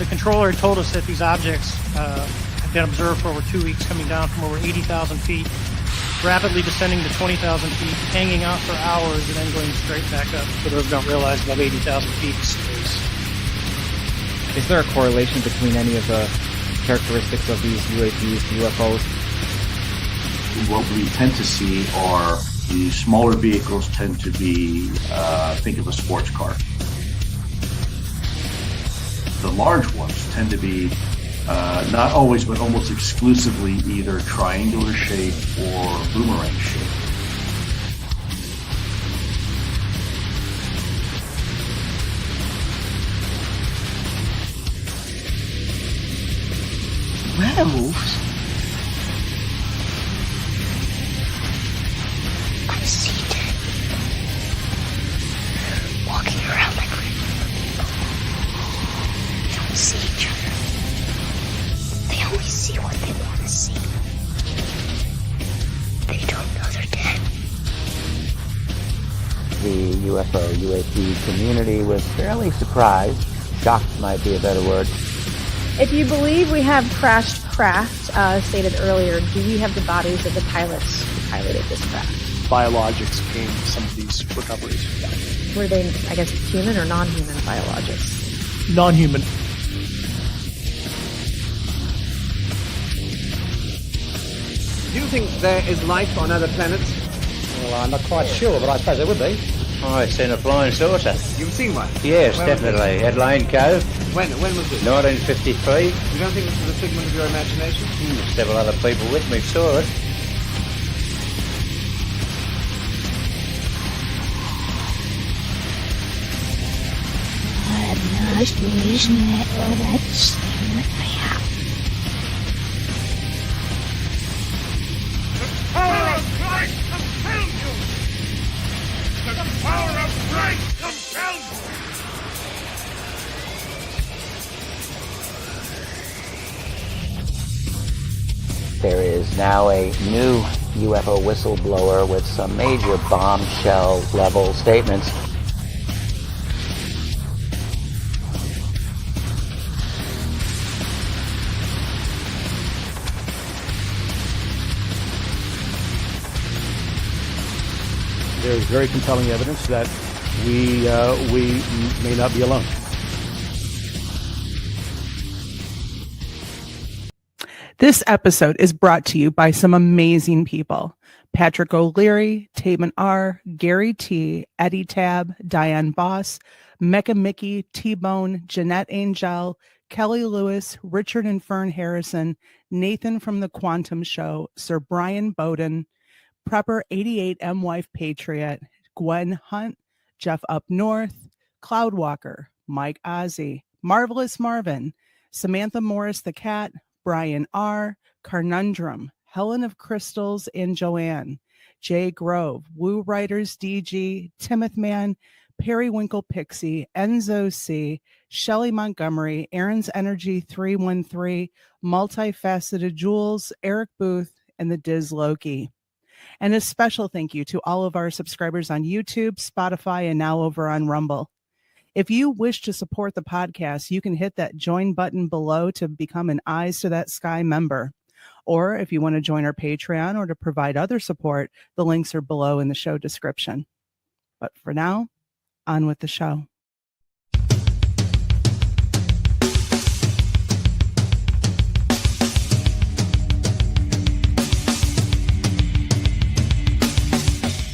the controller told us that these objects have been observed for over 2 weeks, coming down from over 80,000 feet, rapidly descending to 20,000 feet, hanging out for hours, and then going straight back up. For those who don't realize, above 80,000 feet is space. Is there a correlation between any of the characteristics of these UAPs, UFOs? What we tend to see are the smaller vehicles tend to be, think of a sports car. The large ones tend to be, not always, but almost exclusively either triangular shape or boomerang shape. Werewolves? Conceited. Walking around like regular people. They don't see each other. They only see what they want to see. They don't know they're dead. The UFO, UAP community was fairly surprised. Shocked might be a better word. If you believe we have crashed craft, stated earlier, do we have the bodies of the pilots who piloted this craft? Biologics came from some of these recoveries. Were they, I guess, human or non-human biologics? Non-human. Do you think there is life on other planets? Well, I'm not quite sure, but I suppose there would be. Oh, I've seen a flying saucer. You've seen one? Yes, Where definitely. At Lane Cove, When was it? 1953. You don't think this is a figment of your imagination? Several other people with me saw it. Power of Christ compels you! The power of Christ compels you! There is now a new UFO whistleblower with some major bombshell-level statements. There is very compelling evidence that we may not be alone. This episode is brought to you by some amazing people. Patrick O'Leary, Taman R., Gary T., Eddie Tab, Diane Boss, Mecca Mickey, T-Bone, Jeanette Angel, Kelly Lewis, Richard and Fern Harrison, Nathan from The Quantum Show, Sir Brian Bowden, Prepper 88 M Wife Patriot, Gwen Hunt, Jeff Up North, Cloudwalker, Mike Ozzie, Marvelous Marvin, Samantha Morris the Cat, Brian R., Carnundrum, Helen of Crystals and Joanne, Jay Grove, Woo Writers DG, Timoth Man, Periwinkle Pixie, Enzo C., Shelley Montgomery, Aaron's Energy 313, Multifaceted Jules, Eric Booth, and the Diz Loki. And a special thank you to all of our subscribers on YouTube, Spotify, and now over on Rumble. If you wish to support the podcast, you can hit that join button below to become an Eyes to That Sky member. Or if you want to join our Patreon or to provide other support, the links are below in the show description. But for now, on with the show.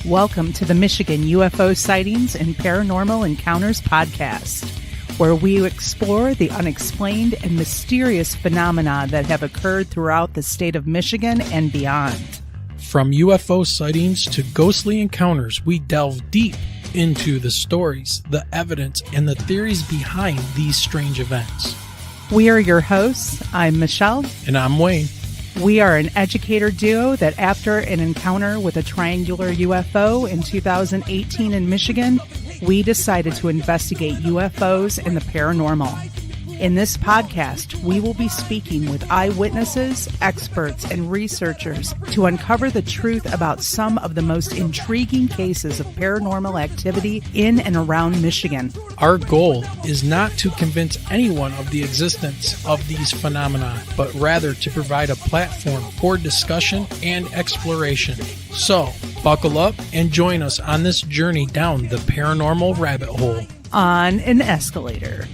Welcome to the Michigan UFO Sightings and Paranormal Encounters podcast, where we explore the unexplained and mysterious phenomena that have occurred throughout the state of Michigan and beyond. From UFO sightings to ghostly encounters, we delve deep into the stories, the evidence, and the theories behind these strange events. We are your hosts. I'm Michelle. And I'm Wayne. We are an educator duo that after an encounter with a triangular UFO in 2018 in Michigan, we decided to investigate UFOs and the paranormal. In this podcast, we will be speaking with eyewitnesses, experts, and researchers to uncover the truth about some of the most intriguing cases of paranormal activity in and around Michigan. Our goal is not to convince anyone of the existence of these phenomena, but rather to provide a platform for discussion and exploration. So, buckle up and join us on this journey down the paranormal rabbit hole. On an escalator.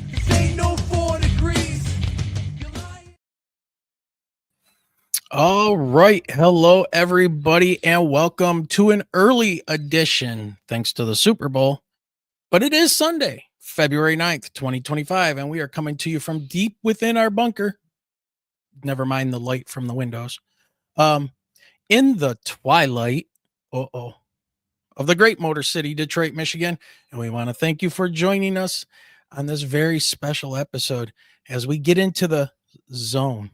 All right. Hello, everybody, and welcome to an early edition, thanks to the Super Bowl. But it is Sunday, February 9th, 2025, and we are coming to you from deep within our bunker. Never mind the light from the windows. In the twilight, of the great Motor City, Detroit, Michigan. And we want to thank you for joining us on this very special episode as we get into the zone.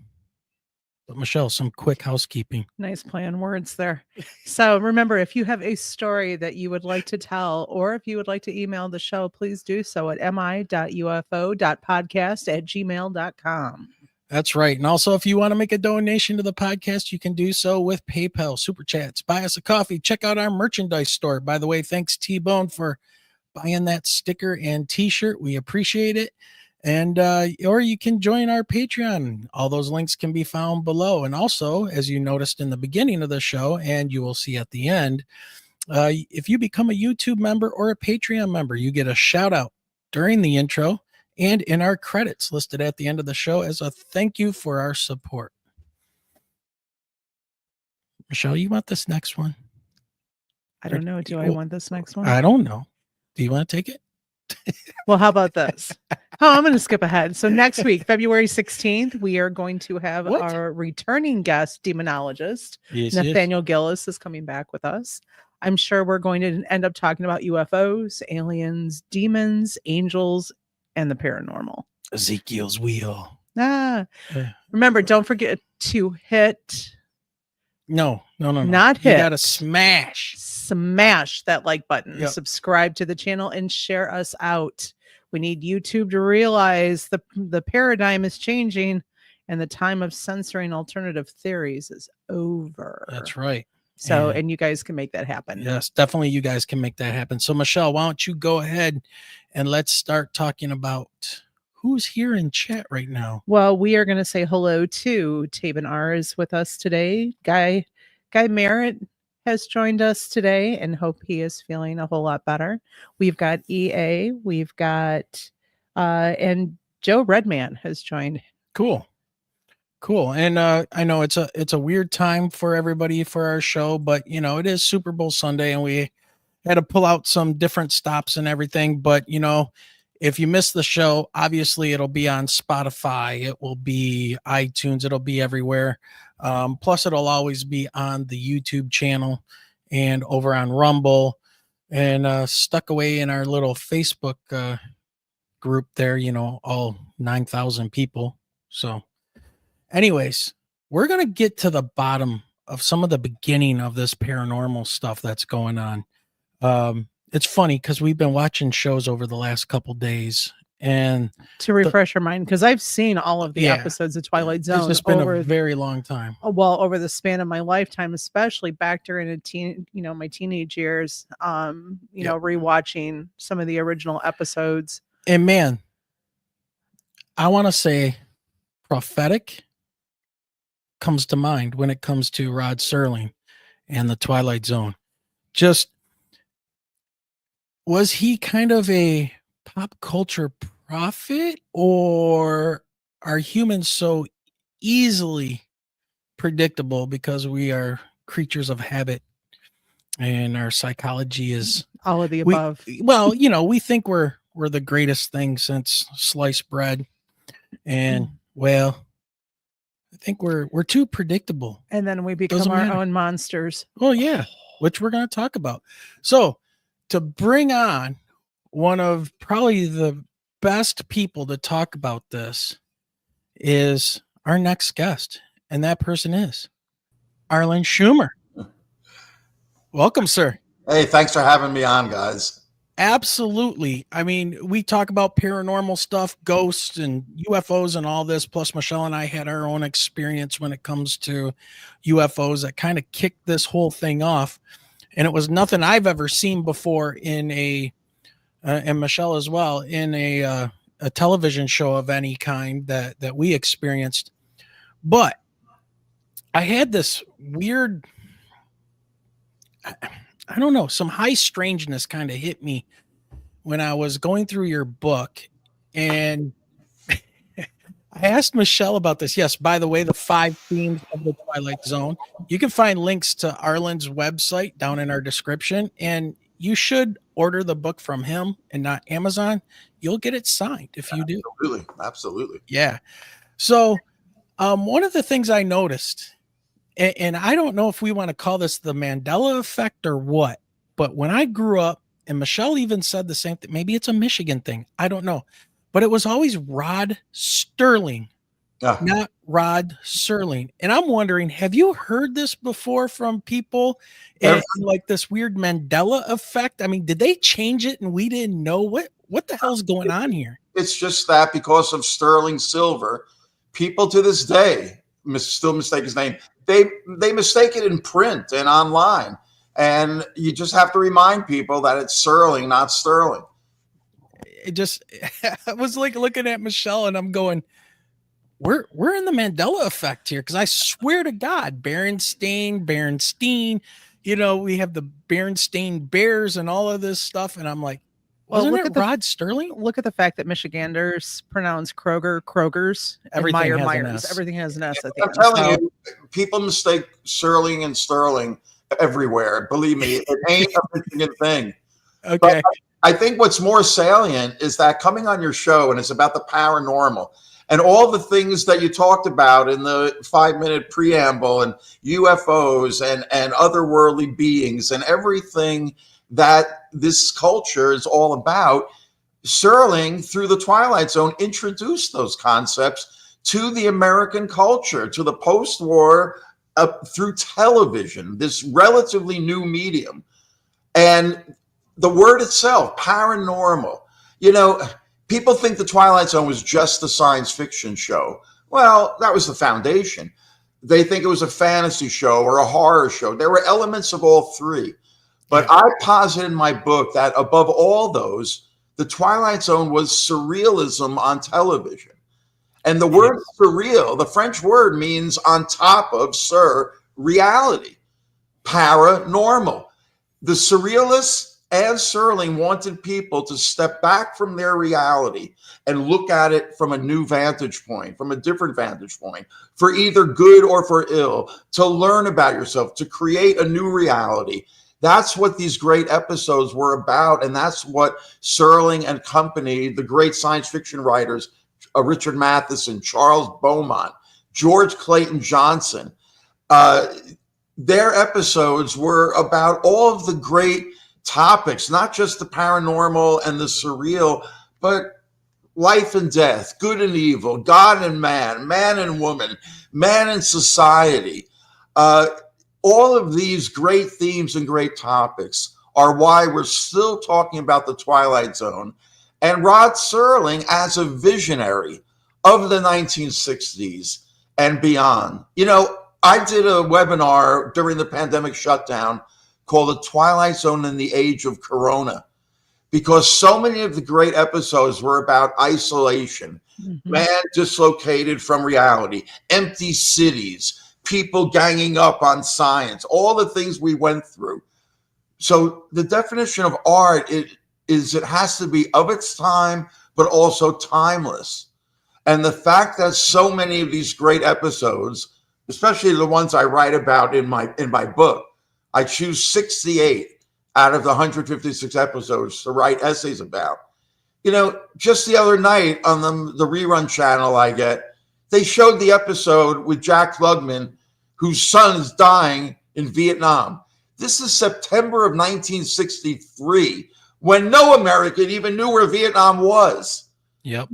But Michelle, some quick housekeeping. Nice play on words there. So remember, if you have a story that you would like to tell, or if you would like to email the show, please do so at mi.ufo.podcast@gmail.com. That's right. And also, if you want to make a donation to the podcast, you can do so with PayPal, Super Chats, buy us a coffee, check out our merchandise store. By the way, thanks T-Bone for buying that sticker and t-shirt. We appreciate it. And or you can join our Patreon. All those links can be found below. And also, as you noticed in the beginning of the show, and you will see at the end, if you become a YouTube member or a Patreon member, you get a shout out during the intro and in our credits listed at the end of the show as a thank you for our support. Michelle, you want this next one? I don't know. Do I want this next one? I don't know. Do you want to take it? Well, how about this? I'm going to skip ahead. So next week, February 16th, we are going to have our returning guest demonologist. Nathaniel Gillis is coming back with us. I'm sure we're going to end up talking about UFOs, aliens, demons, angels, and the paranormal. Ezekiel's wheel. Remember, don't forget to hit. No. Not hit. You got to smash that like button. Yep. Subscribe to the channel and share us out. We need YouTube to realize the paradigm is changing and the time of censoring alternative theories is over. That's right. So, and you guys can make that happen. Yes, definitely you guys can make that happen. So, Michelle, why don't you go ahead and let's start talking about who's here in chat right now. Well, we are going to say hello to Taban R is with us today. Guy Merritt has joined us today and hope he is feeling a whole lot better. We've got EA, we've got and Joe Redman has joined. Cool. And I know it's a weird time for everybody for our show, but you know, it is Super Bowl Sunday and we had to pull out some different stops and everything, but you know, if you missed the show, obviously it'll be on Spotify, it will be iTunes, it'll be everywhere. Plus it'll always be on the YouTube channel and over on Rumble and stuck away in our little Facebook group there, you know, all 9,000 people. So anyways, we're going to get to the bottom of some of the beginning of this paranormal stuff that's going on. It's funny because we've been watching shows over the last couple days and to refresh your mind, because I've seen all of the episodes of Twilight Zone. It's just been a very long time. Well, over the span of my lifetime, especially back during my teenage years, rewatching some of the original episodes. And man, I want to say prophetic comes to mind when it comes to Rod Serling and the Twilight Zone. Just, was he kind of a pop culture prophet, or are humans so easily predictable because we are creatures of habit and our psychology is all of the above? Well, you know, we think we're the greatest thing since sliced bread, and well, I think we're too predictable, and then we become our own monsters. Oh yeah, which we're going to talk about. So to bring on one of probably the best people to talk about this is our next guest, and that person is Arlen Schumer. Welcome, sir. Hey, thanks for having me on, guys. Absolutely. I mean, we talk about paranormal stuff, ghosts and UFOs and all this. Plus, Michelle and I had our own experience when it comes to UFOs that kind of kicked this whole thing off. And it was nothing I've ever seen before in and Michelle as well, in a television show of any kind that we experienced. But I had this weird, I don't know, some high strangeness kind of hit me when I was going through your book. And I asked Michelle about this. Yes, by the way, the 5 themes of the Twilight Zone. You can find links to Arlen's website down in our description. And you should order the book from him and not Amazon. You'll get it signed if you do. Absolutely. Yeah. So one of the things I noticed, and I don't know if we want to call this the Mandela effect or what, but when I grew up, and Michelle even said the same thing, maybe it's a Michigan thing, I don't know, but it was always Rod Serling, not Rod Serling. And I'm wondering, have you heard this before from people? And like this weird Mandela effect? I mean, did they change it and we didn't know? What the hell's going on here? It's just that because of Sterling Silver, people to this day still mistake his name. They mistake it in print and online, and you just have to remind people that it's Serling, not Sterling. I was like looking at Michelle and I'm going, we're in the Mandela effect here, because I swear to God, Berenstain, we have the Berenstain Bears and all of this stuff, and I'm like, wasn't it Rod Serling? Look at the fact that Michiganders pronounce Kroger's, everything and has Myers. an S. Everything has an S. I'm telling you, people mistake Serling and Sterling everywhere. Believe me, it ain't a Michigan thing. Okay. But I think what's more salient is that coming on your show, and it's about the paranormal and all the things that you talked about in the 5-minute preamble, and UFOs and otherworldly beings and everything that this culture is all about. Serling, through the Twilight Zone, introduced those concepts to the American culture, to the post-war, through television, this relatively new medium. And the word itself, paranormal, people think the Twilight Zone was just a science fiction show. Well, that was the foundation. They think it was a fantasy show or a horror show. There were elements of all three. But I posit in my book that above all those, the Twilight Zone was surrealism on television. And the word surreal, the French word, means on top of reality, paranormal. The surrealists and Serling wanted people to step back from their reality and look at it from a new vantage point, from a different vantage point, for either good or for ill, to learn about yourself, to create a new reality. That's what these great episodes were about, and that's what Serling and company, the great science fiction writers, Richard Matheson, Charles Beaumont, George Clayton Johnson, their episodes were about all of the great topics, not just the paranormal and the surreal, but life and death, good and evil, God and man and woman, man and society. All of these great themes and great topics are why we're still talking about the Twilight Zone. And Rod Serling, as a visionary of the 1960s and beyond. I did a webinar during the pandemic shutdown called The Twilight Zone in the Age of Corona, because so many of the great episodes were about isolation, man dislocated from reality, empty cities, people ganging up on science, all the things we went through. So the definition of art is it has to be of its time, but also timeless. And the fact that so many of these great episodes, especially the ones I write about in my book, I choose 68 out of the 156 episodes to write essays about. Just the other night on the rerun channel I get, they showed the episode with Jack Klugman, whose son is dying in Vietnam. This is September of 1963, when no American even knew where Vietnam was. Yep.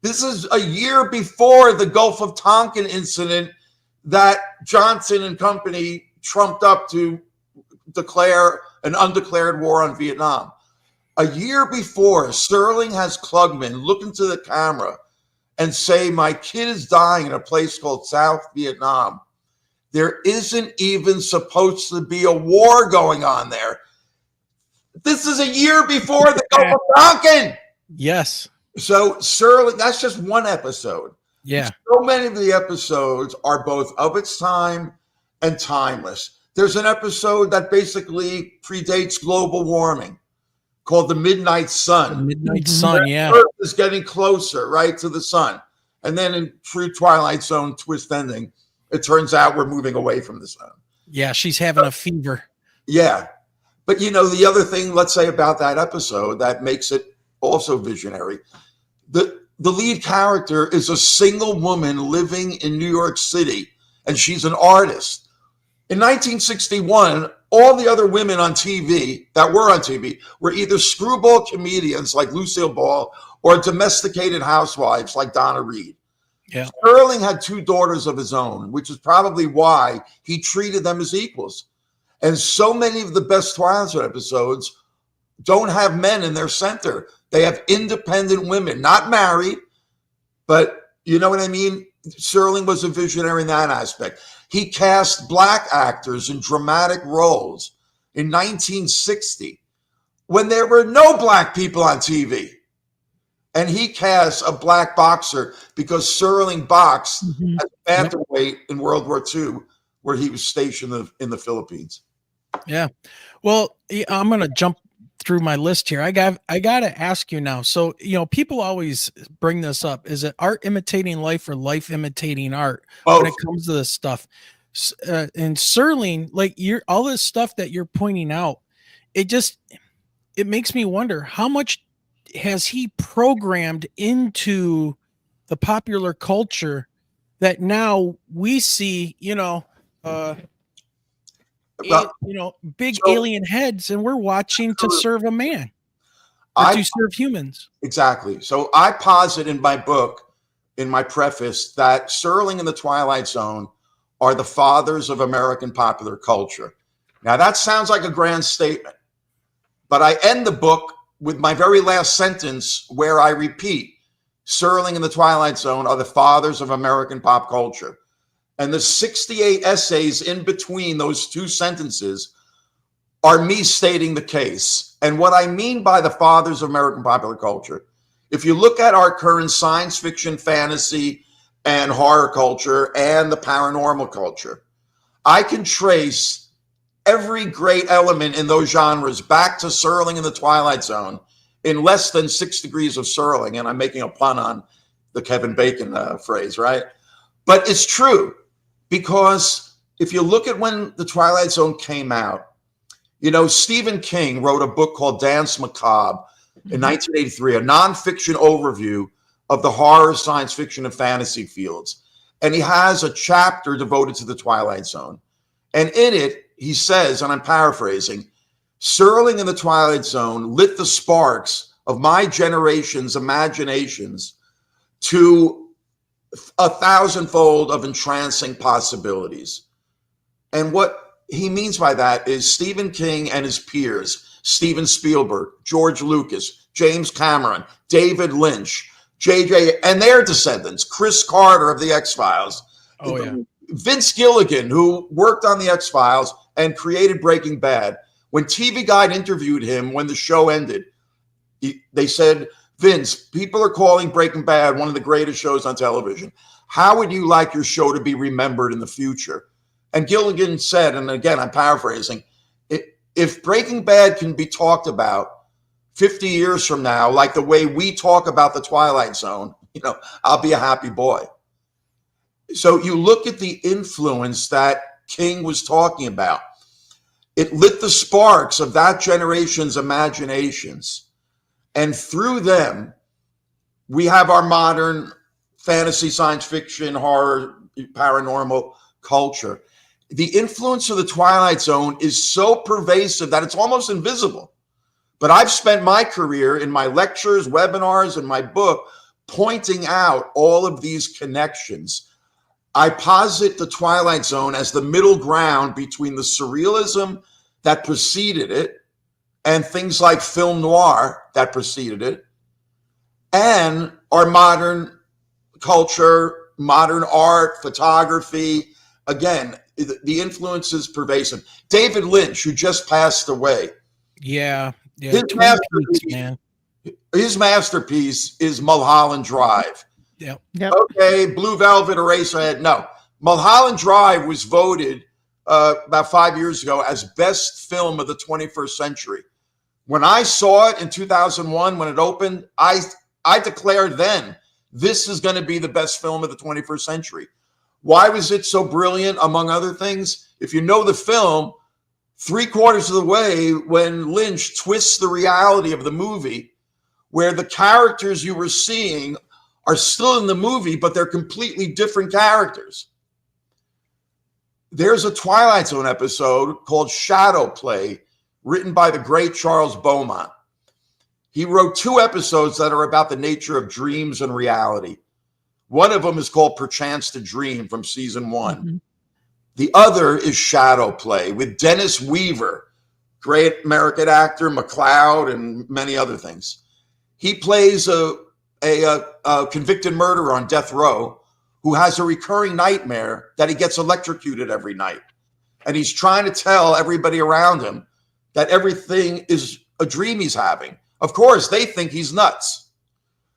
This is a year before the Gulf of Tonkin incident that Johnson and company trumped up to declare an undeclared war on Vietnam. A year before, Serling has Klugman look into the camera and say, my kid is dying in a place called South Vietnam. There isn't even supposed to be a war going on there. This is a year before the Gulf of Tonkin. Yes. So Serling, that's just one episode. Yeah. So many of the episodes are both of its time and timeless. There's an episode that basically predates global warming called The Midnight Sun. The Midnight Sun, yeah. Earth is getting closer, right, to the sun. And then in true Twilight Zone twist ending, it turns out we're moving away from the sun. Yeah, she's having a fever. Yeah. But, you know, the other thing, let's say, about that episode that makes it also visionary, the lead character is a single woman living in New York City, and she's an artist. In 1961, all the other women on TV that were on TV were either screwball comedians like Lucille Ball or domesticated housewives like Donna Reed. Yeah. Serling had 2 daughters of his own, which is probably why he treated them as equals. And so many of the best Twilight Zone episodes don't have men in their center. They have independent women, not married, but you know what I mean? Serling was a visionary in that aspect. He cast black actors in dramatic roles in 1960 when there were no black people on TV. And he cast a black boxer because Serling boxed as a bantamweight in World War II, where he was stationed in the Philippines. Yeah. Well, I'm going to jump through my list here. I got to ask you now. So, you know, people always bring this up. Is it art imitating life or life imitating art when it comes to this stuff? And Serling, like all this stuff that you're pointing out, it makes me wonder how much has he programmed into the popular culture that now we see, big alien heads, and we're watching to serve a man, or to serve humans. Exactly. So I posit in my book, in my preface, that Serling and the Twilight Zone are the fathers of American popular culture. Now that sounds like a grand statement, but I end the book with my very last sentence where I repeat, Serling and the Twilight Zone are the fathers of American pop culture. And the 68 essays in between those 2 sentences are me stating the case. And what I mean by the fathers of American popular culture, if you look at our current science fiction, fantasy, and horror culture and the paranormal culture, I can trace every great element in those genres back to Serling and the Twilight Zone in less than 6 degrees of Serling. And I'm making a pun on the Kevin Bacon phrase, right? But it's true, because if you look at when the Twilight Zone came out, you know, Stephen King wrote a book called Dance Macabre in 1983, a nonfiction overview of the horror, science fiction, and fantasy fields. And he has a chapter devoted to the Twilight Zone. And in it, he says, and I'm paraphrasing, Serling and the Twilight Zone lit the sparks of my generation's imaginations to 1,000-fold of entrancing possibilities. And what he means by that is Stephen King and his peers, Steven Spielberg, George Lucas, James Cameron, David Lynch, JJ, and their descendants, Chris Carter of the X-Files, Vince Gilligan, who worked on the X-Files and created Breaking Bad. When TV Guide interviewed him when the show ended, they said, Vince, people are calling Breaking Bad one of the greatest shows on television. How would you like your show to be remembered in the future? And Gilligan said, and again, I'm paraphrasing, if Breaking Bad can be talked about 50 years from now, like the way we talk about the Twilight Zone, you know, I'll be a happy boy. So you look at the influence that King was talking about. It lit the sparks of that generation's imaginations. And through them, we have our modern fantasy, science fiction, horror, paranormal culture. The influence of the Twilight Zone is so pervasive that it's almost invisible. But I've spent my career in my lectures, webinars, and my book pointing out all of these connections. I posit the Twilight Zone as the middle ground between the surrealism that preceded it and things like film noir that preceded it, and our modern culture, modern art, photography. Again, the influence is pervasive. David Lynch, who just passed away. Yeah. His masterpiece is Mulholland Drive. Yep. Okay, Blue Velvet, Eraserhead. No, Mulholland Drive was voted about 5 years ago as best film of the 21st century. When I saw it in 2001, when it opened, I declared then, this is going to be the best film of the 21st century. Why was it so brilliant, among other things? If you know the film, 3/4 of the way when Lynch twists the reality of the movie, where the characters you were seeing are still in the movie, but they're completely different characters. There's a Twilight Zone episode called Shadow Play, written by the great Charles Beaumont. He wrote 2 episodes that are about the nature of dreams and reality. One of them is called Perchance to Dream from season 1. Mm-hmm. The other is Shadow Play with Dennis Weaver, great American actor, McCloud, and many other things. He plays a convicted murderer on death row who has a recurring nightmare that he gets electrocuted every night. And he's trying to tell everybody around him that everything is a dream he's having. Of course, they think he's nuts.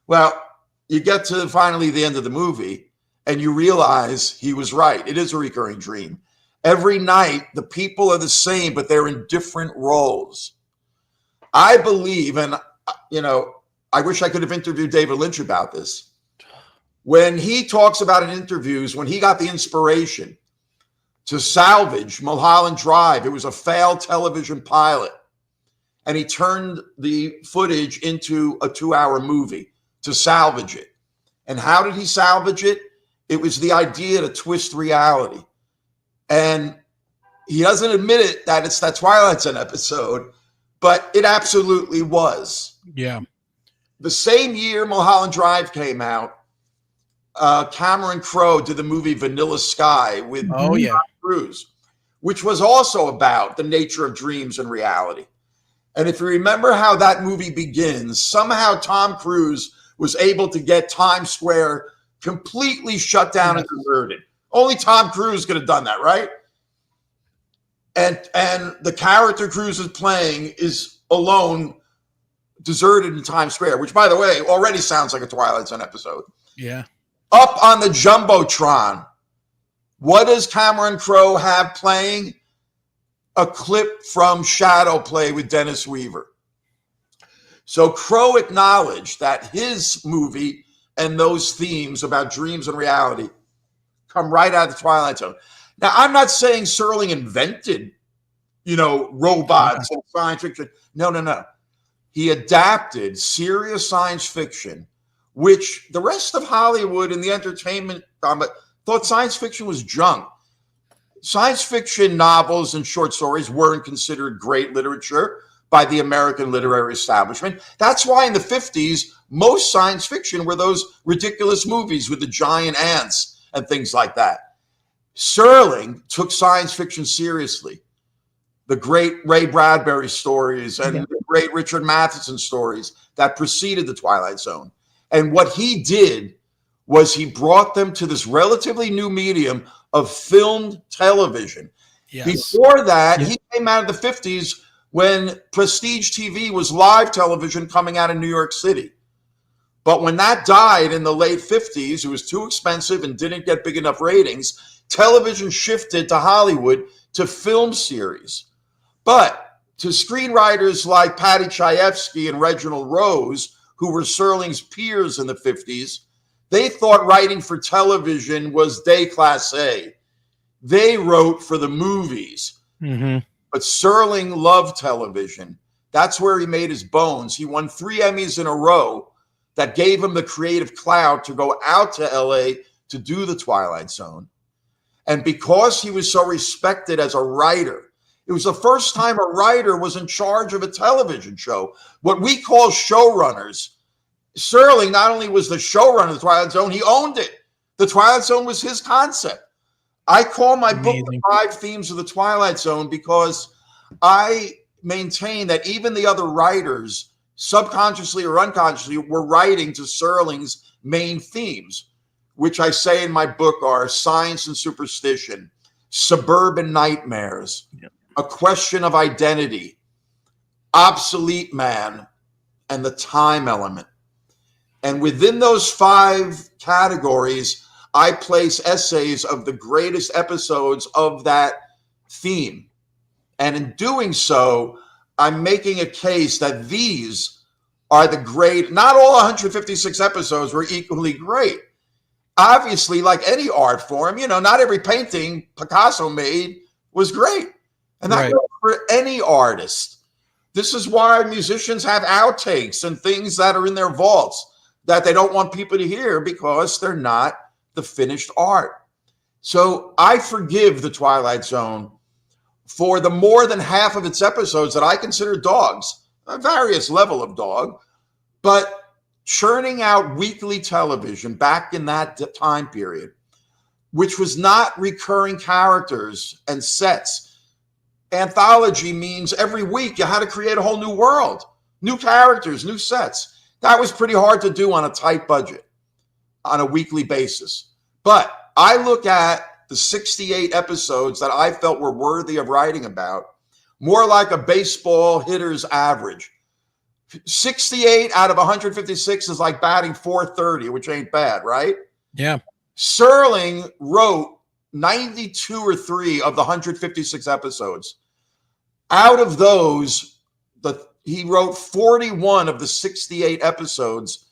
Well, you get to finally the end of the movie and you realize he was right. It is a recurring dream. Every night, the people are the same, but they're in different roles. I believe, and I wish I could have interviewed David Lynch about this. When he talks about in interviews, when he got the inspiration to salvage Mulholland Drive, it was a failed television pilot. And he turned the footage into a 2-hour movie to salvage it. And how did he salvage it? It was the idea to twist reality. And he doesn't admit it that it's that Twilight Zone episode, but it absolutely was. Yeah. The same year Mulholland Drive came out, Cameron Crowe did the movie Vanilla Sky with Tom Cruise, which was also about the nature of dreams and reality. And if you remember how that movie begins, somehow Tom Cruise was able to get Times Square completely shut down and deserted. Only Tom Cruise could have done that, right? And the character Cruise is playing is alone, deserted in Times Square, which, by the way, already sounds like a Twilight Zone episode. Yeah. Up on the Jumbotron, what does Cameron Crowe have playing? A clip from Shadow Play with Dennis Weaver. So Crowe acknowledged that his movie and those themes about dreams and reality come right out of the Twilight Zone. Now, I'm not saying Serling invented, robots and science fiction. No. He adapted serious science fiction, which the rest of Hollywood and the entertainment thought science fiction was junk. Science fiction novels and short stories weren't considered great literature by the American literary establishment. That's why in the 50s, most science fiction were those ridiculous movies with the giant ants and things like that. Serling took science fiction seriously. The great Ray Bradbury stories and the great Richard Matheson stories that preceded the Twilight Zone. And what he did was he brought them to this relatively new medium of filmed television. Yes. Before that, he came out of the 50s when prestige TV was live television coming out of New York City. But when that died in the late 50s, it was too expensive and didn't get big enough ratings. Television shifted to Hollywood to film series. But to screenwriters like Paddy Chayefsky and Reginald Rose, who were Serling's peers in the 50s, they thought writing for television was déclassé. They wrote for the movies. Mm-hmm. But Serling loved television. That's where he made his bones. He won 3 Emmys in a row that gave him the creative clout to go out to LA to do the Twilight Zone. And because he was so respected as a writer, it was the first time a writer was in charge of a television show. What we call showrunners. Serling not only was the showrunner of the Twilight Zone, he owned it. The Twilight Zone was his concept. I call my book The 5 Themes of the Twilight Zone because I maintain that even the other writers, subconsciously or unconsciously, were writing to Serling's main themes, which I say in my book are science and superstition, suburban nightmares, a question of identity, obsolete man, and the time element. And within those 5 categories, I place essays of the greatest episodes of that theme. And in doing so, I'm making a case that these are the great, not all 156 episodes were equally great. Obviously, like any art form, not every painting Picasso made was great. And that goes for any artist. This is why musicians have outtakes and things that are in their vaults that they don't want people to hear because they're not the finished art. So I forgive the Twilight Zone for the more than half of its episodes that I consider dogs, a various level of dog, but churning out weekly television back in that time period, which was not recurring characters and sets. Anthology means every week you had to create a whole new world, new characters, new sets. That was pretty hard to do on a tight budget on a weekly basis. But I look at the 68 episodes that I felt were worthy of writing about, more like a baseball hitter's average. 68 out of 156 is like batting .430, which ain't bad, right? Yeah. Serling wrote 92 or 3 of the 156 episodes. Out of those, he wrote 41 of the 68 episodes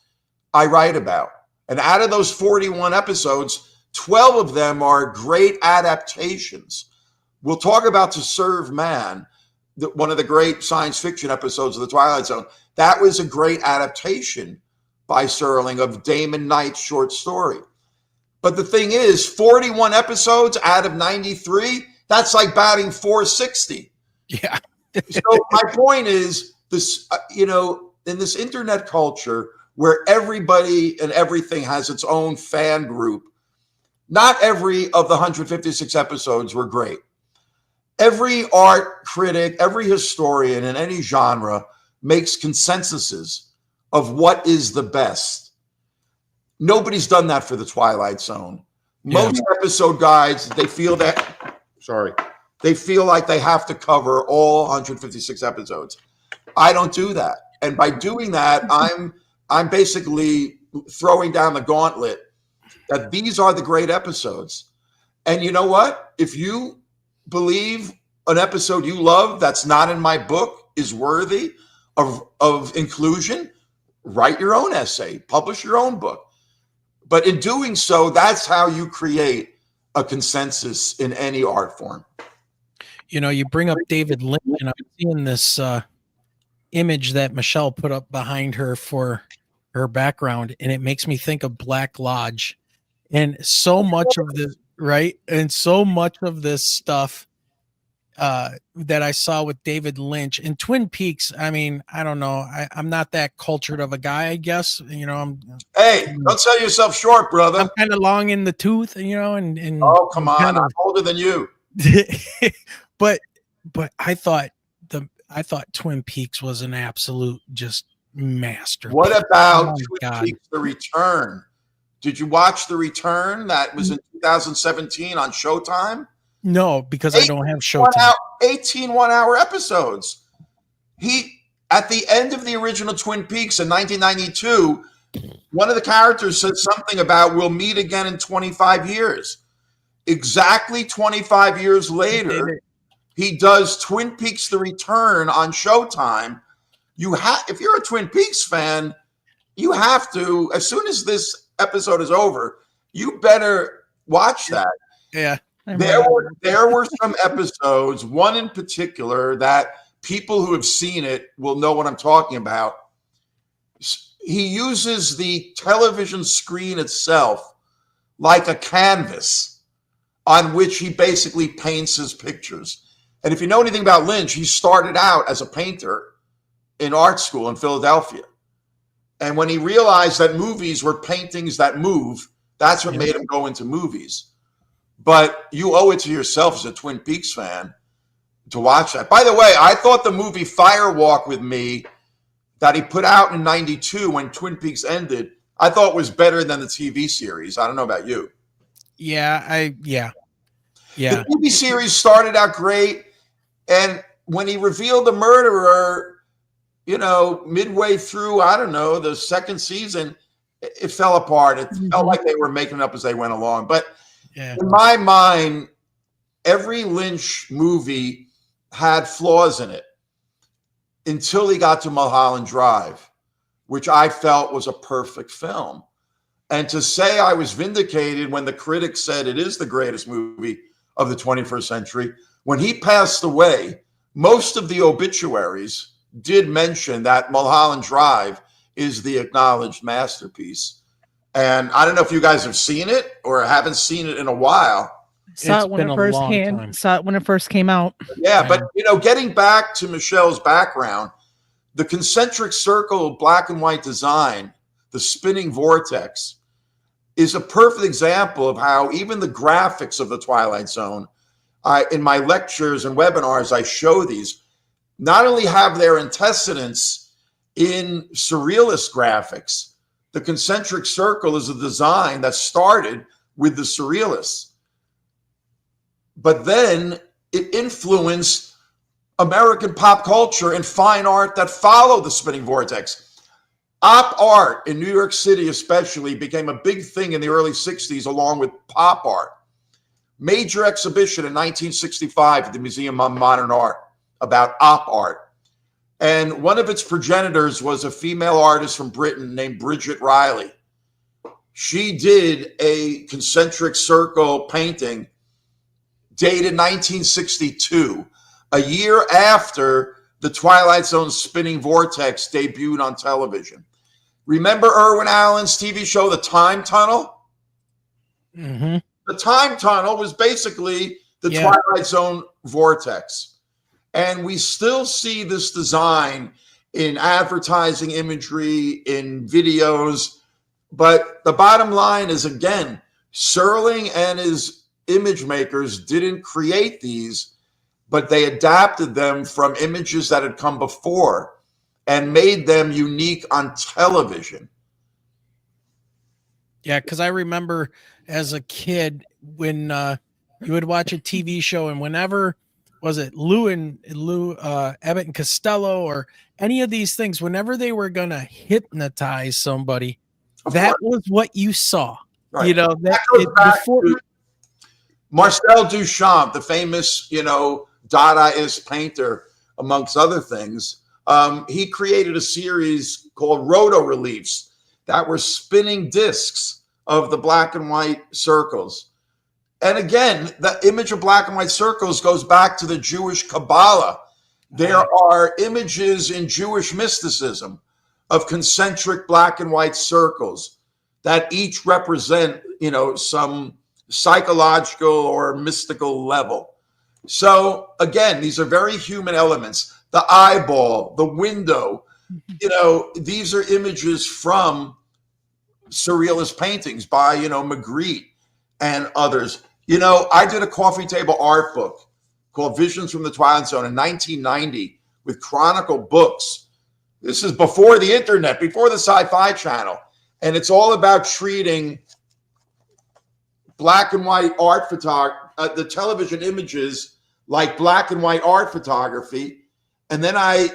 I write about. And out of those 41 episodes, 12 of them are great adaptations. We'll talk about To Serve Man, one of the great science fiction episodes of the Twilight Zone. That was a great adaptation by Serling of Damon Knight's short story. But the thing is, 41 episodes out of 93, that's like batting .460. Yeah. So my point is this, in this internet culture where everybody and everything has its own fan group, not every of the 156 episodes were great. Every art critic, every historian in any genre makes consensuses of what is the best. Nobody's done that for the Twilight Zone. Most episode guides, they feel like they have to cover all 156 episodes. I don't do that. And by doing that, I'm basically throwing down the gauntlet that these are the great episodes. And you know what? If you believe an episode you love that's not in my book is worthy of inclusion, write your own essay, publish your own book. But in doing so, that's how you create a consensus in any art form. You bring up David Lynch, and I'm seeing this image that Michelle put up behind her for her background, and it makes me think of Black Lodge. And so much of this, right? And so much of this stuff that I saw with David Lynch and Twin Peaks. I mean, I don't know. I'm not that cultured of a guy, I guess. Hey, don't sell yourself short, brother. I'm kind of long in the tooth, and oh, come on. I'm older than you. but I thought Twin Peaks was an absolute just master. What about Twin Peaks: The Return? Did you watch The Return? That was in 2017 on Showtime. No, because I don't have Showtime. 18 one-hour episodes. At the end of the original Twin Peaks in 1992, one of the characters said something about we'll meet again in 25 years. Exactly 25 years later, he does Twin Peaks: The Return on Showtime. If you're a Twin Peaks fan, you have to, as soon as this episode is over, you better watch that. Yeah. There were some episodes, one in particular, that people who have seen it will know what I'm talking about. He uses the television screen itself like a canvas on which he basically paints his pictures. And if you know anything about Lynch, he started out as a painter in art school in Philadelphia. And when he realized that movies were paintings that move, that's what made him go into movies. But you owe it to yourself as a Twin Peaks fan to watch that. By the way, I thought the movie Fire Walk with Me that he put out in 92 when Twin Peaks ended, I thought was better than the TV series. I don't know about you. Yeah. The TV series started out great, and when he revealed the murderer, midway through, I don't know, the second season, it fell apart. It felt like they were making it up as they went along. But in my mind, every Lynch movie had flaws in it until he got to Mulholland Drive, which I felt was a perfect film. And to say I was vindicated when the critics said it is the greatest movie of the 21st century, when he passed away, most of the obituaries did mention that Mulholland Drive is the acknowledged masterpiece. And I don't know if you guys have seen it or haven't seen it in a while. Saw it when it first came out. Yeah, but getting back to Michelle's background, the concentric circle black and white design, the spinning vortex, is a perfect example of how even the graphics of the Twilight Zone, in my lectures and webinars, I show these, not only have their antecedents in surrealist graphics. The concentric circle is a design that started with the surrealists, but then it influenced American pop culture and fine art that followed the spinning vortex. Op art in New York City especially became a big thing in the early 60s along with pop art. Major exhibition in 1965 at the Museum of Modern Art about op art. And one of its progenitors was a female artist from Britain named Bridget Riley. She did a concentric circle painting dated 1962, a year after the Twilight Zone spinning vortex debuted on television. Remember Irwin Allen's TV show, The Time Tunnel? Mm-hmm. The Time Tunnel was basically the Twilight Zone vortex. And we still see this design in advertising imagery, in videos. But the bottom line is, again, Serling and his image makers didn't create these, but they adapted them from images that had come before and made them unique on television. Yeah, because I remember as a kid when you would watch a TV show, and whenever was it Lou Abbott and Costello or any of these things, whenever they were gonna hypnotize somebody, that was what you saw. Right. Before Marcel Duchamp, the famous, Dadaist painter, amongst other things, he created a series called Roto Reliefs that were spinning discs of the black and white circles. And again, the image of black and white circles goes back to the Jewish Kabbalah. There are images in Jewish mysticism of concentric black and white circles that each represent, some psychological or mystical level. So again, these are very human elements. The eyeball, the window, these are images from surrealist paintings by, Magritte and others. I did a coffee table art book called Visions from the Twilight Zone in 1990 with Chronicle Books. This is before the internet, before the Sci-Fi Channel. And it's all about treating black and white art the television images like black and white art photography. And then I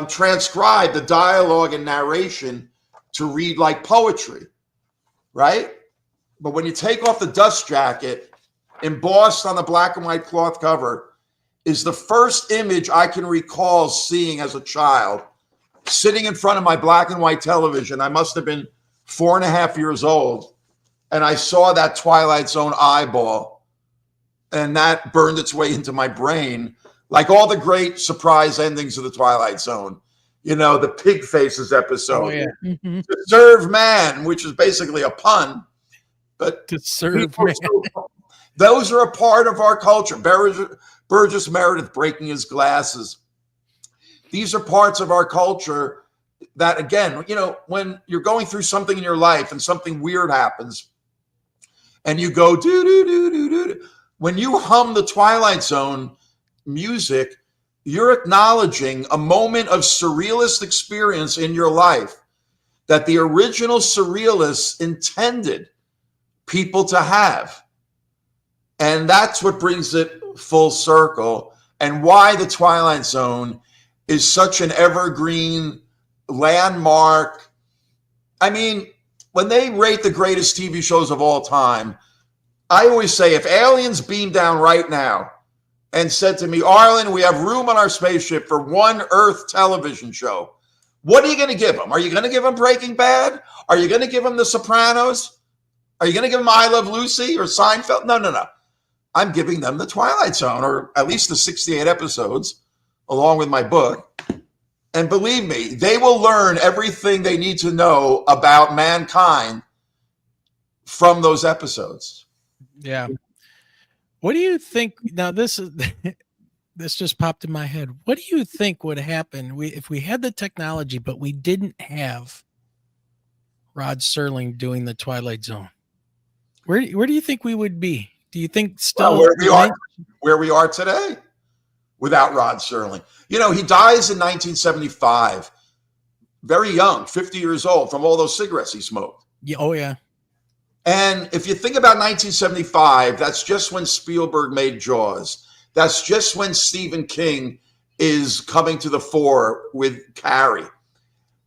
transcribed the dialogue and narration to read like poetry, right? But when you take off the dust jacket, embossed on the black and white cloth cover is the first image I can recall seeing as a child, sitting in front of my black and white television. I must have been 4.5 years old. And I saw that Twilight Zone eyeball, and that burned its way into my brain, like all the great surprise endings of the Twilight Zone. The Pig Faces episode. Oh, yeah. Mm-hmm. To Serve Man, which is basically a pun. But To Serve Man. Those are a part of our culture. Burgess Meredith breaking his glasses. These are parts of our culture that, again, when you're going through something in your life and something weird happens and you go, do, do, do, do, do. When you hum the Twilight Zone, music, you're acknowledging a moment of surrealist experience in your life that the original surrealists intended people to have. And that's what brings it full circle, and why the Twilight Zone is such an evergreen landmark. I mean, when they rate the greatest TV shows of all time, I always say, if aliens beamed down right now and said to me, Arlen, we have room on our spaceship for one Earth television show, what are you going to give them? Are you going to give them Breaking Bad? Are you going to give them The Sopranos? Are you going to give them I Love Lucy or Seinfeld? No. I'm giving them the Twilight Zone, or at least the 68 episodes, along with my book. And believe me, they will learn everything they need to know about mankind from those episodes. Yeah. What do you think? Now, this just popped in my head. What do you think would happen if we had the technology, but we didn't have Rod Serling doing the Twilight Zone? Where do you think we would be? Do you think still where we are today without Rod Serling? You know, he dies in 1975, very young, 50 years old, from all those cigarettes he smoked. Yeah, oh yeah. And if you think about 1975, that's just when Spielberg made Jaws. That's just when Stephen King is coming to the fore with Carrie.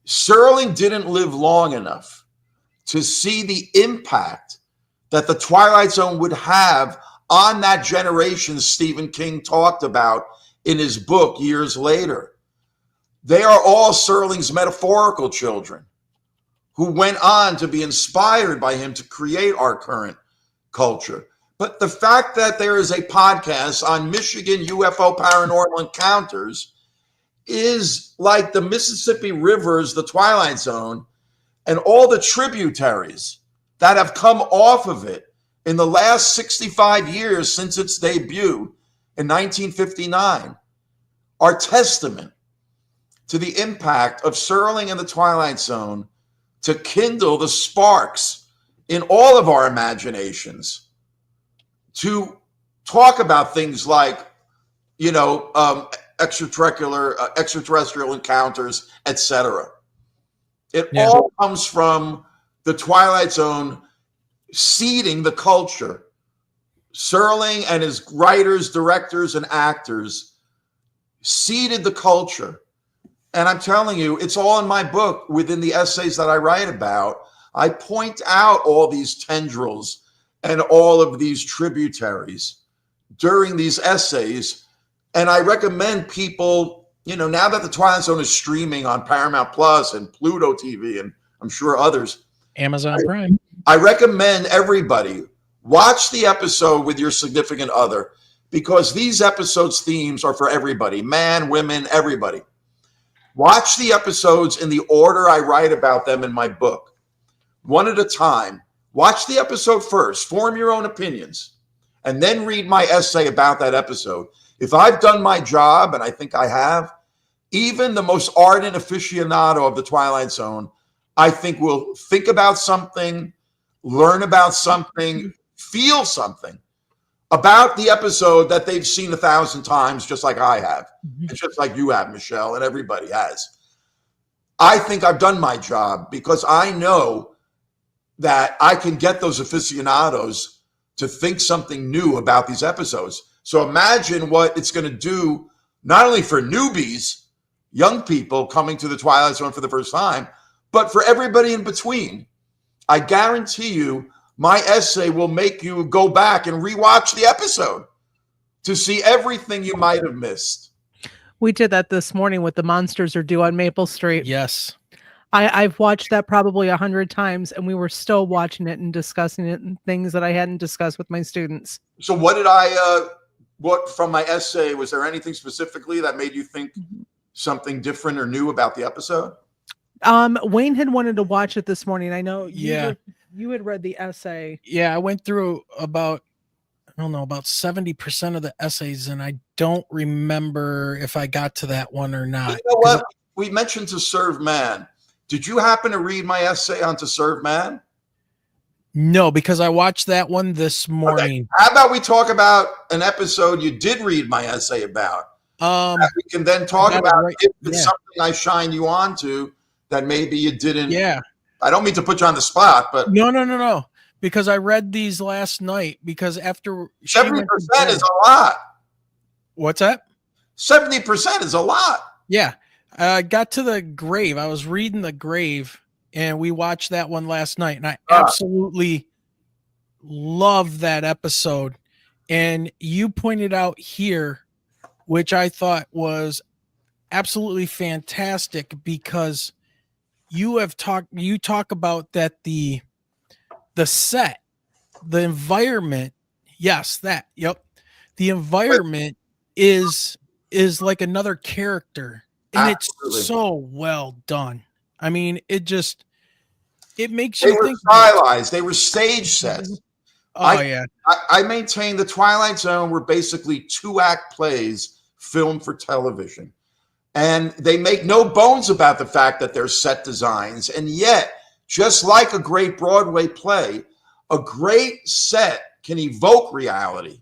Serling didn't live long enough to see the impact that the Twilight Zone would have on that generation Stephen King talked about in his book years later. They are all Serling's metaphorical children who went on to be inspired by him to create our current culture. But the fact that there is a podcast on Michigan UFO paranormal encounters is like the Mississippi River's The Twilight Zone, and all the tributaries that have come off of it in the last 65 years since its debut in 1959 are testament to the impact of Serling and the Twilight Zone to kindle the sparks in all of our imaginations to talk about things like, you know, extraterrestrial encounters, etc. It all comes from the Twilight Zone seeding the culture. Serling and his writers, directors, and actors seeded the culture. And I'm telling you, it's all in my book within the essays that I write about. I point out all these tendrils and all of these tributaries during these essays. And I recommend people, you know, now that the Twilight Zone is streaming on Paramount Plus and Pluto TV, and I'm sure others, Amazon Prime, I recommend everybody watch the episode with your significant other, because these episodes' themes are for everybody, man, women, everybody. Watch the episodes in the order I write about them in my book, one at a time. Watch the episode first, form your own opinions, and then read my essay about that episode. If I've done my job, and I think I have, even the most ardent aficionado of the Twilight Zone, I think will think about something, learn about something, feel something about the episode that they've seen 1,000 times, just like I have, and just like you have, Michelle, and everybody has. I think I've done my job because I know that I can get those aficionados to think something new about these episodes. So imagine what it's going to do, not only for newbies, young people coming to the Twilight Zone for the first time, but for everybody in between. I guarantee you, my essay will make you go back and rewatch the episode to see everything you might have missed. We did that this morning with The Monsters Are Due on Maple Street. Yes. I've watched that probably 100 times, and we were still watching it and discussing it and things that I hadn't discussed with my students. So what from my essay, was there anything specifically that made you think something different or new about the episode? Wayne had wanted to watch it this morning. I know you had read the essay. Yeah, I went through about 70% of the essays, and I don't remember if I got to that one or not. You know what? We mentioned To Serve Man. Did you happen to read my essay on To Serve Man? No, because I watched that one this morning. How about we talk about an episode you did read my essay about? We can then talk about if it's something I shined you on to that maybe you didn't. Yeah. I don't mean to put you on the spot, but No. Because I read these last night because after 70% is a lot. What's that? 70% is a lot. Yeah. I got to the grave. I was reading The Grave and we watched that one last night and I absolutely love that episode. And you pointed out here, which I thought was absolutely fantastic because you talk about that the set, the environment. Yes, that. Yep. The environment is like another character and it's so well done. I mean, it makes you think. They were stylized. They were stage sets. Oh, I maintain the Twilight Zone were basically 2-act plays filmed for television. And they make no bones about the fact that they're set designs. And yet, just like a great Broadway play, a great set can evoke reality.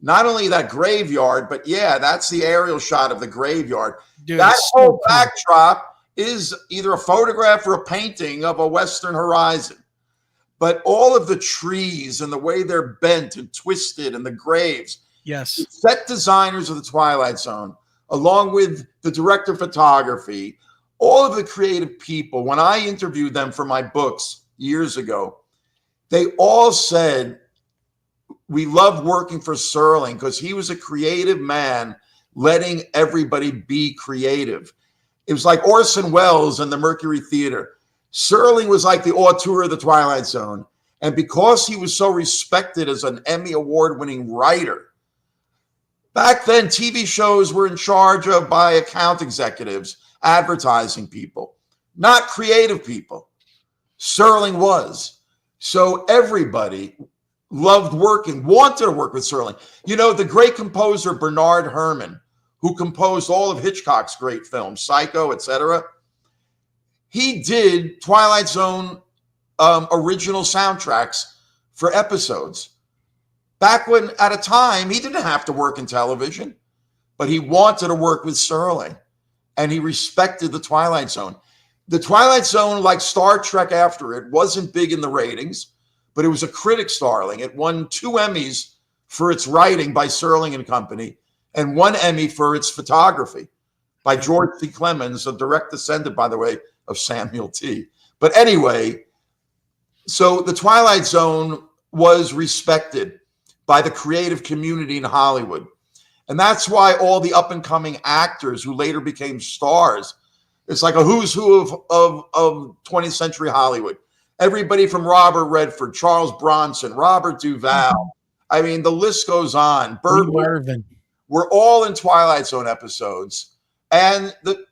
Not only that graveyard, but that's the aerial shot of the graveyard. Dude, that whole backdrop is either a photograph or a painting of a western horizon. But all of the trees and the way they're bent and twisted and the graves. Yes. The set designers of the Twilight Zone, along with the director of photography, all of the creative people, when I interviewed them for my books years ago, they all said, we loved working for Serling because he was a creative man, letting everybody be creative. It was like Orson Welles and the Mercury Theater. Serling was like the auteur of the Twilight Zone. And because he was so respected as an Emmy Award-winning writer, back then TV shows were in charge of by account executives, advertising people, not creative people. Serling was. So everybody loved wanted to work with Serling. You know, the great composer Bernard Herrmann, who composed all of Hitchcock's great films, Psycho, etc., he did Twilight Zone original soundtracks for episodes. Back when, at a time, he didn't have to work in television, but he wanted to work with Serling, and he respected the Twilight Zone. The Twilight Zone, like Star Trek after it, wasn't big in the ratings, but it was a critic's darling. It won 2 Emmys for its writing by Serling and Company, and 1 Emmy for its photography by George C. Clemens, a direct descendant, by the way, of Samuel T. But anyway, so the Twilight Zone was respected by the creative community in Hollywood. And that's why all the up-and-coming actors who later became stars, it's like a who's who of 20th century Hollywood. Everybody from Robert Redford, Charles Bronson, Robert Duvall. I mean, the list goes on. Burt Marvin. We're all in Twilight Zone episodes. And the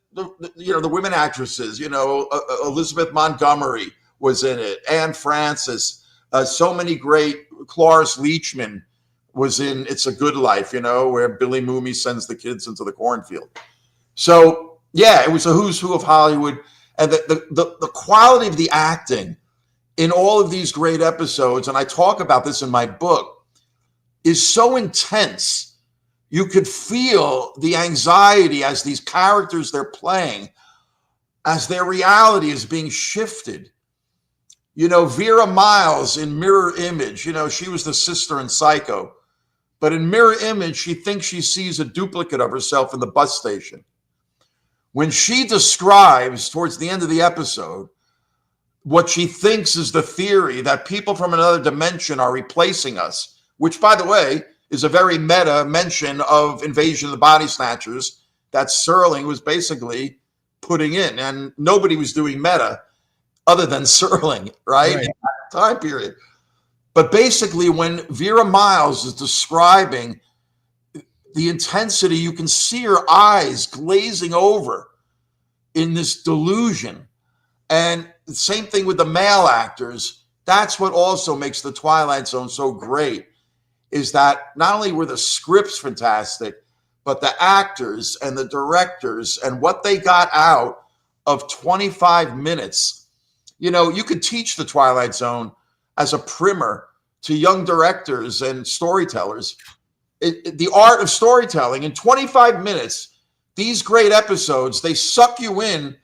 women actresses, Elizabeth Montgomery was in it, Anne Francis, so many great. Cloris Leachman was in It's a Good Life, where Billy Mooney sends the kids into the cornfield. So it was a who's who of Hollywood, and the quality of the acting in all of these great episodes, and I talk about this in my book, is so intense. You could feel the anxiety as these characters they're playing, as their reality is being shifted. Vera Miles in Mirror Image, she was the sister in Psycho. But in Mirror Image, she thinks she sees a duplicate of herself in the bus station. When she describes, towards the end of the episode, what she thinks is the theory that people from another dimension are replacing us, which, by the way, is a very meta mention of Invasion of the Body Snatchers that Serling was basically putting in. And nobody was doing meta other than Serling, right? In that time period. But basically, when Vera Miles is describing the intensity, you can see her eyes glazing over in this delusion. And the same thing with the male actors. That's what also makes the Twilight Zone so great, is that not only were the scripts fantastic, but the actors and the directors and what they got out of 25 minutes. You could teach the Twilight Zone as a primer to young directors and storytellers. The art of storytelling. In 25 minutes, these great episodes, they suck you in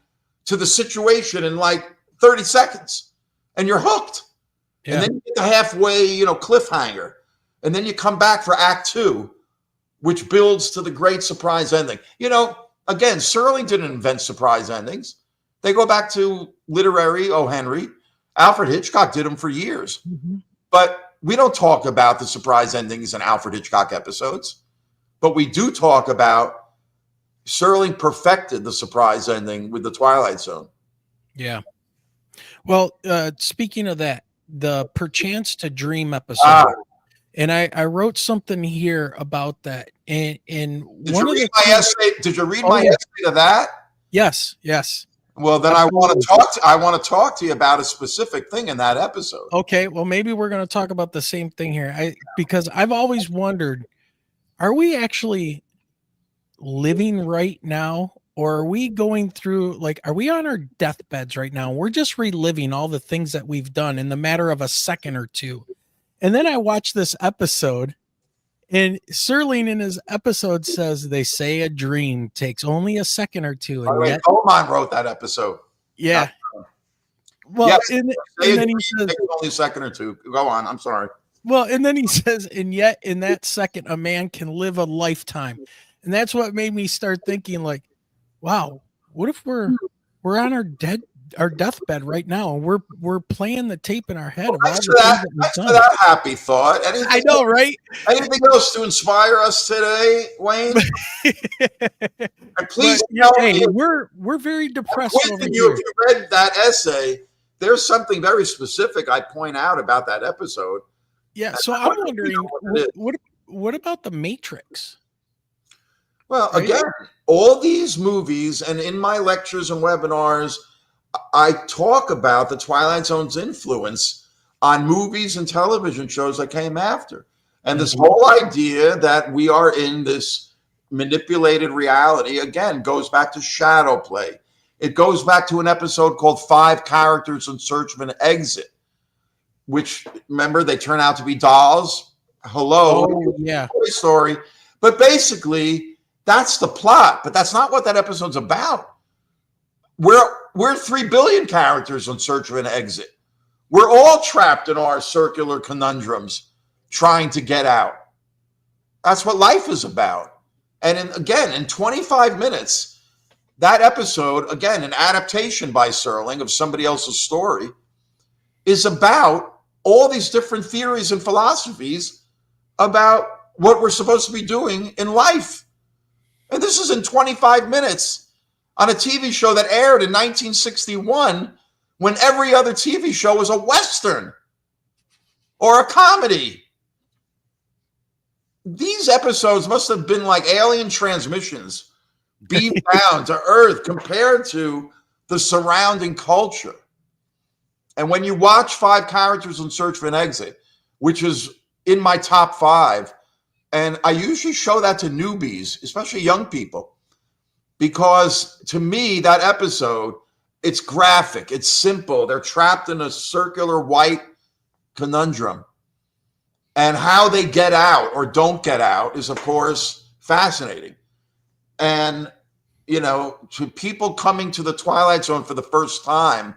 to the situation in like 30 seconds, and you're hooked. Yeah. And then you get the halfway, cliffhanger, and then you come back for Act 2, which builds to the great surprise ending. Again, Serling didn't invent surprise endings. They go back to literary O. Henry. Alfred Hitchcock did them for years. Mm-hmm. But we don't talk about the surprise endings in Alfred Hitchcock episodes. But we do talk about Serling perfected the surprise ending with the Twilight Zone. Yeah. Well, speaking of that, the Perchance to Dream episode. And I wrote something here about that. And did you read my essay to that? Yes. Well, then I want to talk to you about a specific thing in that episode. Okay, well, maybe we're going to talk about the same thing here. Because I've always wondered, are we actually living right now, or are we going through, are we on our deathbeds right now? We're just reliving all the things that we've done in the matter of a second or two. And then I watched this episode, and Serling in his episode says, they say a dream takes only a second or two. And yet, Coleman wrote that episode. Yeah. Well, yes, and then he says, only a second or two. Go on. I'm sorry. Well, and then he says, and yet in that second, a man can live a lifetime. And that's what made me start thinking, wow, what if we're on our deathbed right now, and we're playing the tape in our head of all the things that we've done. That happy thought. I know, right? Anything else to inspire us today, Wayne? And please tell me. We're very depressed over If here. you read that essay, there's something very specific I point out about that episode. Yeah, so I'm wondering, what about the Matrix? Well, again, all these movies, and in my lectures and webinars, I talk about the Twilight Zone's influence on movies and television shows that came after. And this whole idea that we are in this manipulated reality, again, goes back to shadow play. It goes back to an episode called 5 Characters in Search of an Exit, which, remember, they turn out to be dolls. Hello. Oh, yeah. Story. But basically, that's the plot. But that's not what that episode's about. We're 3 billion characters in search of an exit. We're all trapped in our circular conundrums trying to get out. That's what life is about. And in 25 minutes, that episode, again, an adaptation by Serling of somebody else's story, is about all these different theories and philosophies about what we're supposed to be doing in life. And this is in 25 minutes. On a TV show that aired in 1961, when every other TV show was a Western or a comedy. These episodes must have been like alien transmissions beamed down to Earth compared to the surrounding culture. And when you watch 5 Characters in Search of an Exit, which is in my top 5, and I usually show that to newbies, especially young people, because to me, that episode, it's graphic, it's simple. They're trapped in a circular white conundrum. And how they get out or don't get out is, of course, fascinating. And, to people coming to the Twilight Zone for the first time,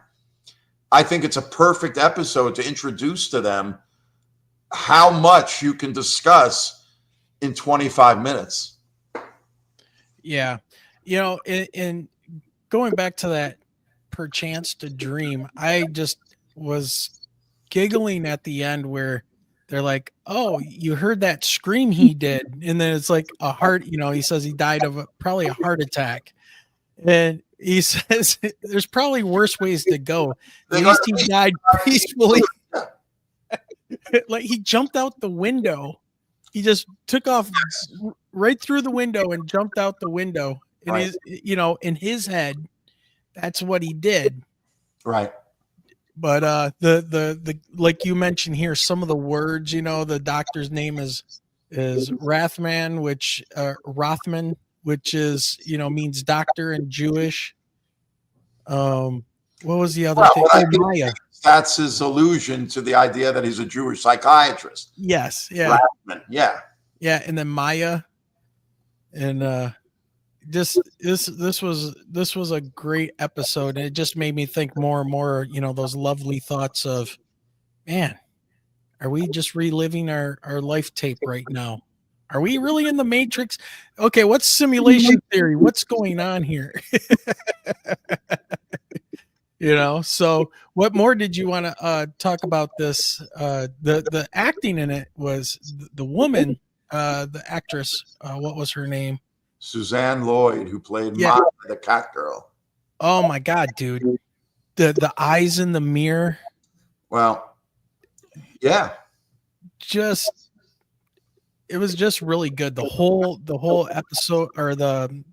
I think it's a perfect episode to introduce to them how much you can discuss in 25 minutes. Yeah. And going back to that Perchance to Dream, I just was giggling at the end where they're like, oh, you heard that scream he did. And then it's like a heart, he says he died of probably a heart attack. And he says there's probably worse ways to go. At least he died peacefully. Like he jumped out the window. He just took off right through the window and jumped out the window. And in his head, that's what he did. Right. But the like you mentioned here, some of the words, the doctor's name is Rothman, which is means doctor in Jewish. What was the other thing? Maya. that's his allusion to the idea that he's a Jewish psychiatrist. Yes. Yeah. Yeah. Yeah. And then Maya, and this was a great episode. And it just made me think more and more, those lovely thoughts of, man, are we just reliving our life tape right now? Are we really in the Matrix? Okay, what's simulation theory? What's going on here? So what more did you want to talk about this? The acting in it was the woman, the actress, what was her name? Suzanne Lloyd, who played Maya, the cat girl. Oh my God, dude. The eyes in the mirror. Well, yeah. It was just really good. The whole episode, or the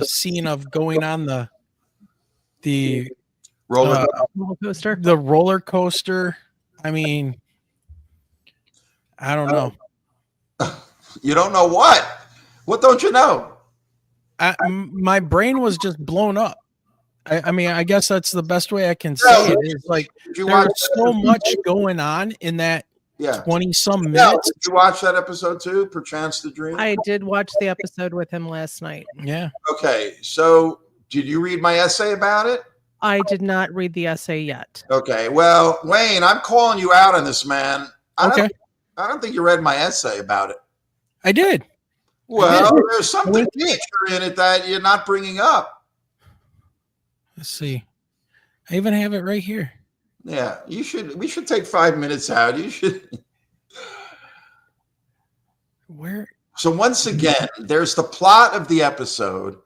scene of going on the roller coaster. The roller coaster. I mean, I don't know. You don't know what? What don't you know? My brain was just blown up. I mean, I guess that's the best way I can say it. Is like there's so much going on in that 20-some minutes. Did you watch that episode too, Perchance to Dream? I did watch the episode with him last night. Yeah. Okay, so did you read my essay about it? I did not read the essay yet. Okay, well, Wayne, I'm calling you out on this, man. I don't think you read my essay about it. I did. Well, there's something major in it that you're not bringing up. Let's see. I even have it right here. Yeah, you should. We should take 5 minutes out. You should. Where? So once again, there's the plot of the episode.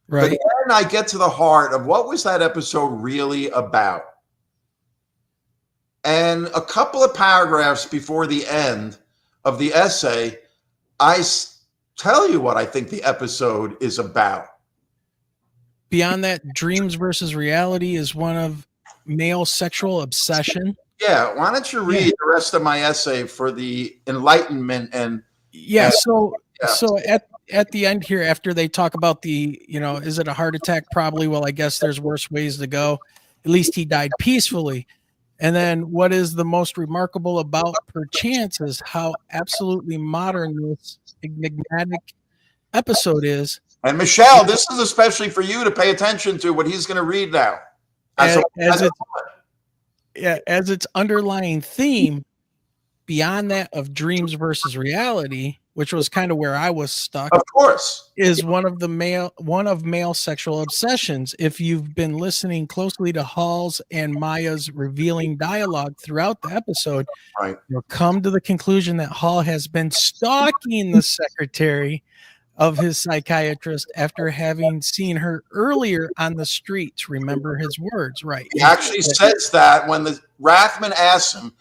Right. But then I get to the heart of what was that episode really about. And a couple of paragraphs before the end of the essay, I tell you what I think the episode is about. Beyond that, dreams versus reality is one of male sexual obsession. Yeah, why don't you read the rest of my essay for the enlightenment and So at the end here, after they talk about is it a heart attack? Probably. Well, I guess there's worse ways to go. At least he died peacefully. And then what is the most remarkable about Perchance is how absolutely modern this enigmatic episode is. And Michelle, this is especially for you to pay attention to what he's going to read now. As its underlying theme, beyond that of dreams versus reality, which was kind of where I was stuck. Of course, is one of male sexual obsessions. If you've been listening closely to Hall's and Maya's revealing dialogue throughout the episode, you'll come to the conclusion that Hall has been stalking the secretary of his psychiatrist after having seen her earlier on the streets. Remember his words, right? He actually says that when the Rathman asks him,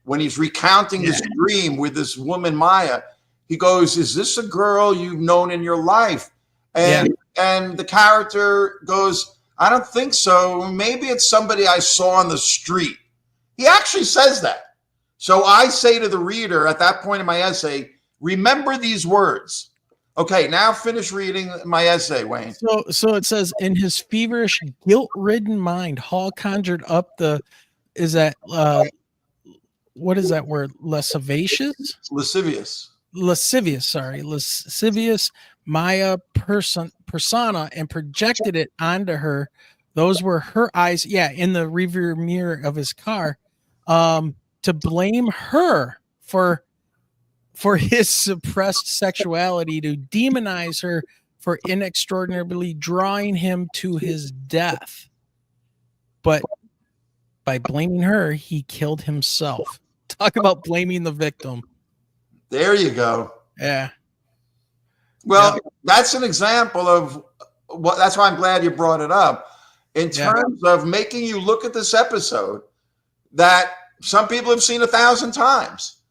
when he's recounting his dream with this woman Maya, he goes, "Is this a girl you've known in your life?" And the character goes, "I don't think so. Maybe it's somebody I saw on the street." He actually says that. So I say to the reader at that point in my essay, remember these words. Okay, now finish reading my essay, Wayne. So it says, in his feverish, guilt-ridden mind, Hall conjured up what is that word? Lascivious, Maya persona, and projected it onto her. Those were her eyes, in the rearview mirror of his car, to blame her for his suppressed sexuality, to demonize her for inexorably drawing him to his death. But by blaming her, he killed himself. Talk about blaming the victim. There you go. Yeah. Well, that's an example of what. That's why I'm glad you brought it up. In terms of making you look at this episode that some people have seen 1,000 times.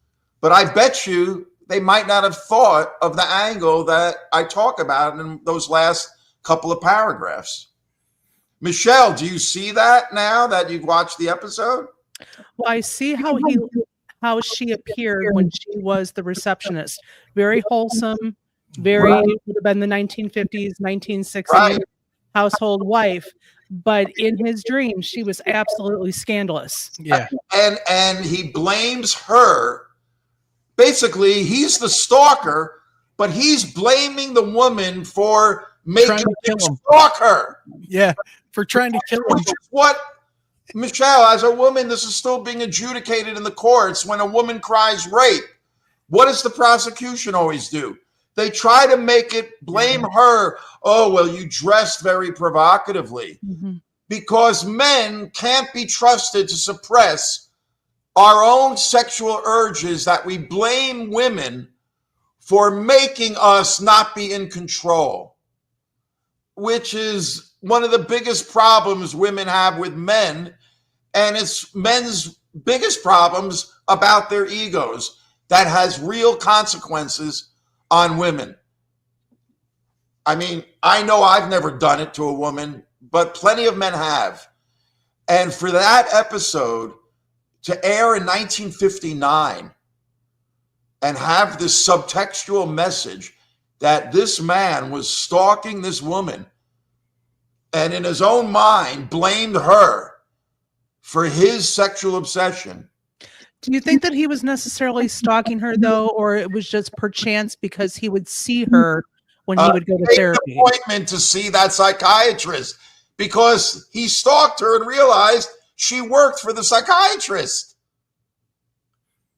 But I bet you they might not have thought of the angle that I talk about in those last couple of paragraphs. Michelle, do you see that now that you've watched the episode? Well, I see how she appeared when she was the receptionist. Very wholesome, would have been the 1950s, 1960s household wife. but in his dreams, she was absolutely scandalous. Yeah. And he blames her. Basically, he's the stalker, but he's blaming the woman for making him stalk her. Yeah, for trying to kill him. Which is what, Michelle, as a woman, this is still being adjudicated in the courts when a woman cries rape. What does the prosecution always do? They try to make it blame her. Oh, well, you dressed very provocatively. Because men can't be trusted to suppress our own sexual urges, that we blame women for making us not be in control, which is one of the biggest problems women have with men. And it's men's biggest problems about their egos that has real consequences on women. I mean, I know I've never done it to a woman, but plenty of men have. And for that episode to air in 1959 and have this subtextual message that this man was stalking this woman and in his own mind blamed her for his sexual obsession. Do you think that he was necessarily stalking her, though, or it was just perchance because he would see her when he would go to therapy? An appointment to see that psychiatrist because he stalked her and realized she worked for the psychiatrist.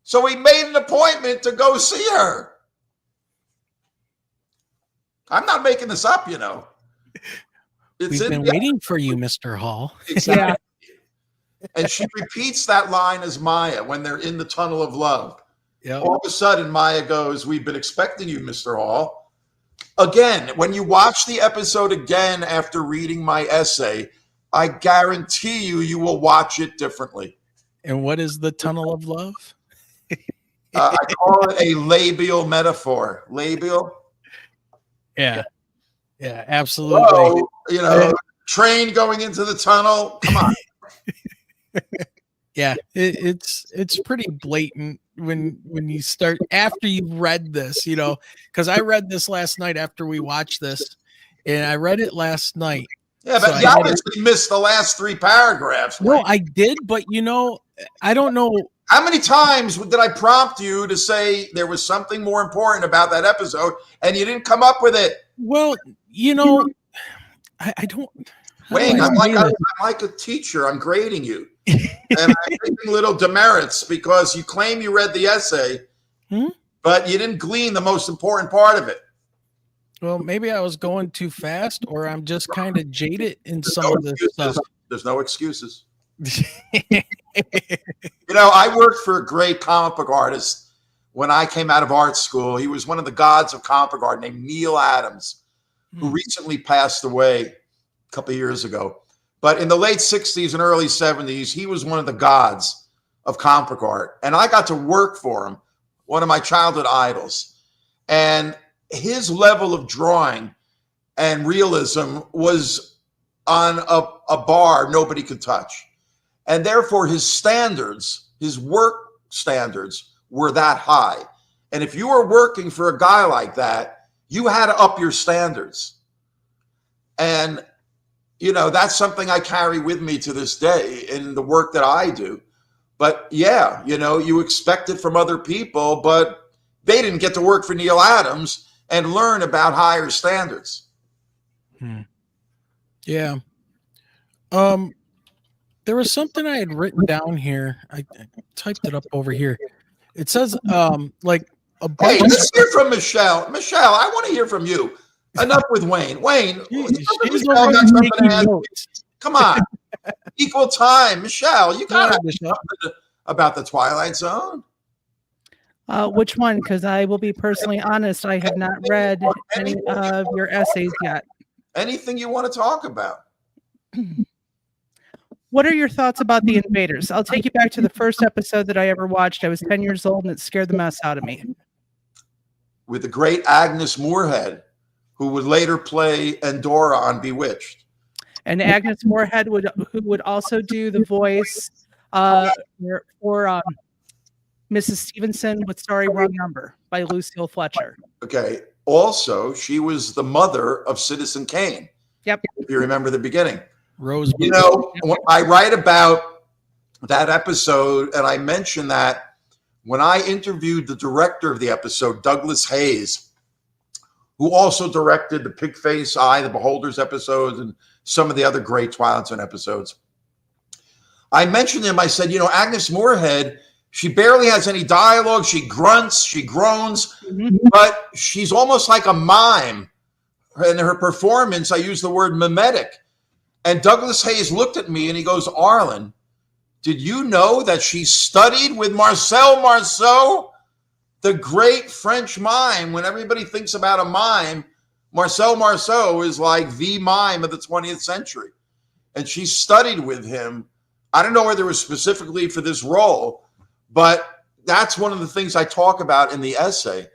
So he made an appointment to go see her. I'm not making this up, you know. We've been waiting for you, Mr. Hall. Exactly. Yeah. And she repeats that line as Maya when they're in the tunnel of love. Yep. All of a sudden, Maya goes, "We've been expecting you, Mr. Hall." Again, when you watch the episode again after reading my essay, I guarantee you will watch it differently. And what is the tunnel of love? I call it a labial metaphor. Labial? Yeah. Yeah, absolutely. Whoa, you know, train going into the tunnel. Come on. Yeah, it's pretty blatant when you start after you've read this, you know, because I read this last night after we watched this, and I read it last night. Yeah, but you obviously missed the last 3 paragraphs. No, I did, but you know, I don't know. How many times did I prompt you to say there was something more important about that episode, and you didn't come up with it? Well, you know, I don't. Wayne, I'm like a teacher. I'm grading you. And I'm taking little demerits because you claim you read the essay, but you didn't glean the most important part of it. Well, maybe I was going too fast, or I'm just kind of jaded in some of this stuff. There's no excuses. You know, I worked for a great comic book artist when I came out of art school. He was one of the gods of comic book art named Neil Adams, who recently passed away a couple of years ago. But in the late 60s and early 70s, he was one of the gods of comic book art. And I got to work for him, one of my childhood idols. And his level of drawing and realism was on a bar nobody could touch. And therefore, his standards, his work standards were that high. And if you were working for a guy like that, you had to up your standards. And you know, that's something I carry with me to this day in the work that I do. But yeah, you know, you expect it from other people, but they didn't get to work for Neil Adams and learn about higher standards. Yeah. There was something I had written down here. I typed it up over here. It says, like a bunch. Hey, let's hear from Michelle. Michelle, I want to hear from you. Enough with Wayne. Wayne, come on. Equal time. Michelle, you got to about the Twilight Zone. Which one? Because I will be personally honest, I have not read any of your essays yet. Anything you want to talk about. What are your thoughts about the invaders? I'll take you back to the first episode that I ever watched. I was 10 years old and it scared the mess out of me. With the great Agnes Moorehead, who would later play Endora on Bewitched. And Agnes Moorehead who would also do the voice for Mrs. Stevenson with Sorry Wrong Number by Lucille Fletcher. Okay. Also, she was the mother of Citizen Kane. Yep. If you remember the beginning. Rose. You know, when I write about that episode, and I mention that when I interviewed the director of the episode, Douglas Hayes, who also directed the Pig Face Eye, the Beholders episodes, and some of the other great Twilight Zone episodes. I mentioned him, I said, you know, Agnes Moorehead, she barely has any dialogue. She grunts, she groans, but she's almost like a mime. In her performance, I use the word mimetic. And Douglas Hayes looked at me and he goes, Arlen, did you know that she studied with Marcel Marceau, the great French mime? When everybody thinks about a mime, Marcel Marceau is like the mime of the 20th century. And she studied with him. I don't know whether it was specifically for this role, but that's one of the things I talk about in the essay.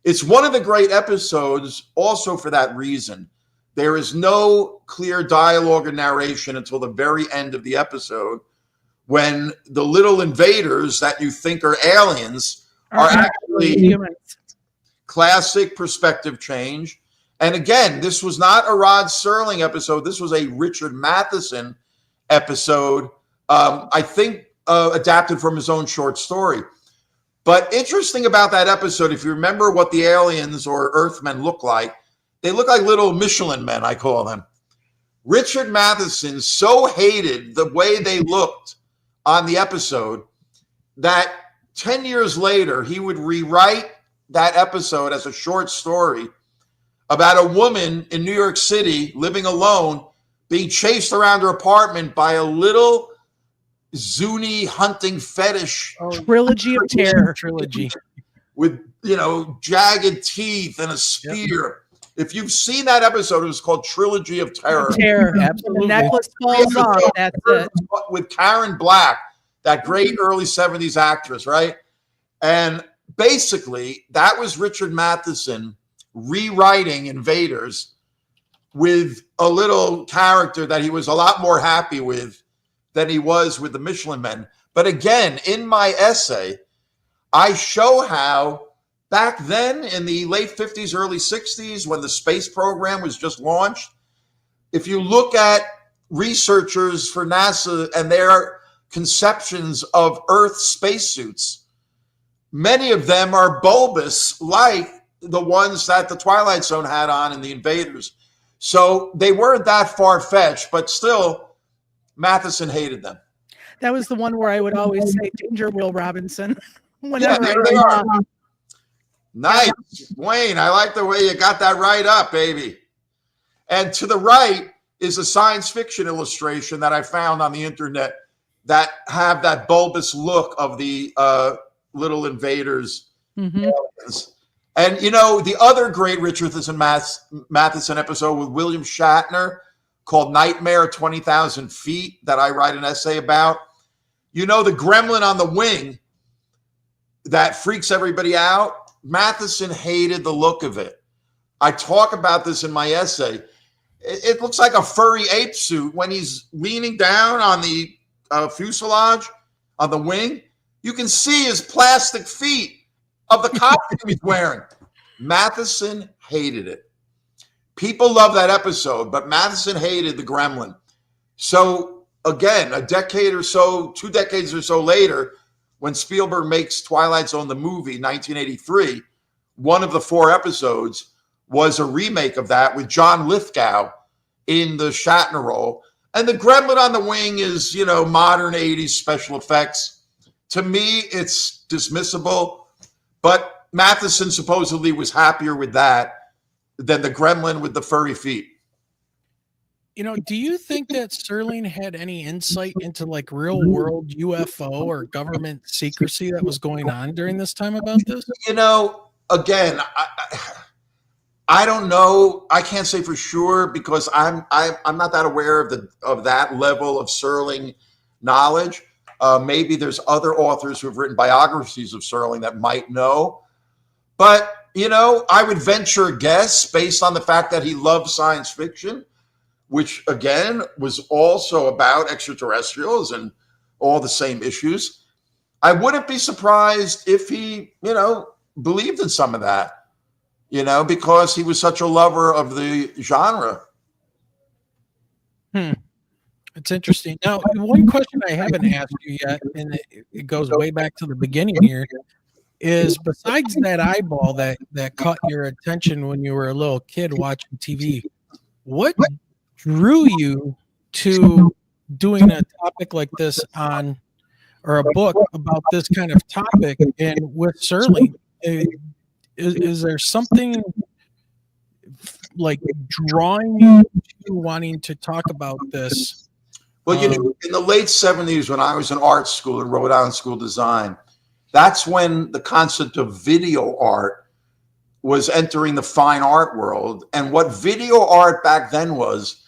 It's one of the great episodes also for that reason. There is no clear dialogue or narration until the very end of the episode, when the little invaders that you think are aliens are actually humans. Classic perspective change. And again, this was not a Rod Serling episode. This was a Richard Matheson episode, I think adapted from his own short story. But interesting about that episode, if you remember what the aliens or Earthmen look like, they look like little Michelin men, I call them. Richard Matheson so hated the way they looked on the episode that 10 years later, he would rewrite that episode as a short story about a woman in New York City living alone, being chased around her apartment by a little Zuni hunting fetish. Trilogy of terror. Trilogy. With, you know, jagged teeth and a spear. Yep. If you've seen that episode, it was called Trilogy of Terror. Absolutely. The necklace falls off. That's it. With Karen Black, that great early 70s actress, right? And basically, that was Richard Matheson rewriting Invaders with a little character that he was a lot more happy with than he was with the Michelin Men. But again, in my essay, I show how back then in the late 50s, early 60s, when the space program was just launched, if you look at researchers for NASA and their conceptions of Earth spacesuits, many of them are bulbous like the ones that the Twilight Zone had on in the Invaders. So they weren't that far-fetched, but still, Matheson hated them. That was the one where I would always say, Danger, Will Robinson. Yeah, there they are. Nice. Wayne, I like the way you got that right up, baby. And to the right is a science fiction illustration that I found on the internet that have that bulbous look of the little invaders. Aliens. And, you know, the other great Richard Matheson episode with William Shatner called Nightmare at 20,000 Feet that I write an essay about. You know, the gremlin on the wing that freaks everybody out? Matheson hated the look of it. I talk about this in my essay. It looks like a furry ape suit when he's leaning down on the fuselage on the wing. You can see his plastic feet of the costume he's wearing. Matheson hated it. People love that episode, but Matheson hated the gremlin. So again, a decade or so, 2 decades or so later, when Spielberg makes Twilight Zone the movie, 1983, one of the 4 episodes was a remake of that with John Lithgow in the Shatner role. And the gremlin on the wing is, you know, modern 80s special effects. To me, it's dismissible, but Matheson supposedly was happier with that than the gremlin with the furry feet. You know, do you think that Serling had any insight into like real world UFO or government secrecy that was going on during this time about this? You know, again, I don't know. I can't say for sure because I'm not that aware of that level of Serling knowledge. Maybe there's other authors who have written biographies of Serling that might know. But, you know, I would venture a guess based on the fact that he loved science fiction, which, again, was also about extraterrestrials and all the same issues. I wouldn't be surprised if he, you know, believed in some of that, you know, because he was such a lover of the genre. It's interesting. Now, one question I haven't asked you yet, and it goes way back to the beginning here, is besides that eyeball that caught your attention when you were a little kid watching TV, what drew you to doing a topic like this on, or a book about this kind of topic? And with Serling, is there something like drawing you to wanting to talk about this? Well, you know, in the late 70s, when I was in art school in Rhode Island School of Design, that's when the concept of video art was entering the fine art world. And what video art back then was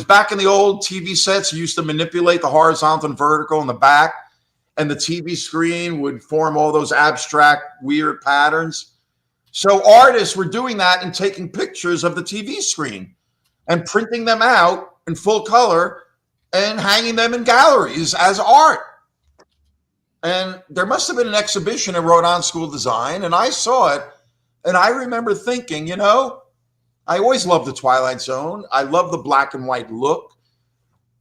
back in the old TV sets, you used to manipulate the horizontal and vertical in the back, and the TV screen would form all those abstract, weird patterns. So artists were doing that and taking pictures of the TV screen and printing them out in full color and hanging them in galleries as art. And there must have been an exhibition at Rhode Island School of Design, and I saw it, and I remember thinking, you know, I always loved the Twilight Zone. I love the black and white look.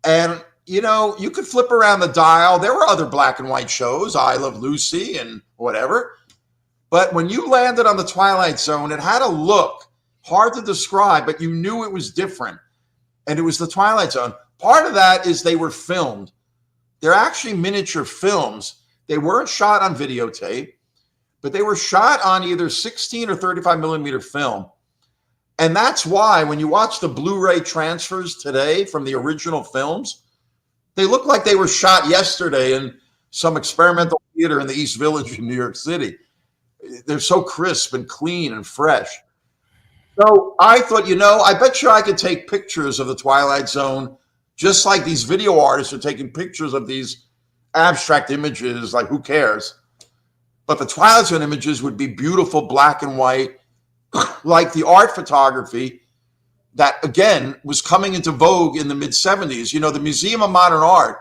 And, you know, you could flip around the dial. There were other black and white shows, I Love Lucy and whatever. But when you landed on the Twilight Zone, it had a look hard to describe, but you knew it was different. And it was the Twilight Zone. Part of that is they were filmed. They're actually miniature films. They weren't shot on videotape, but they were shot on either 16 or 35 millimeter film. And that's why when you watch the Blu-ray transfers today from the original films, they look like they were shot yesterday in some experimental theater in the East Village in New York City. They're so crisp and clean and fresh. So I thought, you know, I bet you I could take pictures of the Twilight Zone just like these video artists are taking pictures of these abstract images, like who cares? But the Twilight Zone images would be beautiful black and white, like the art photography that, again, was coming into vogue in the mid-70s. You know, the Museum of Modern Art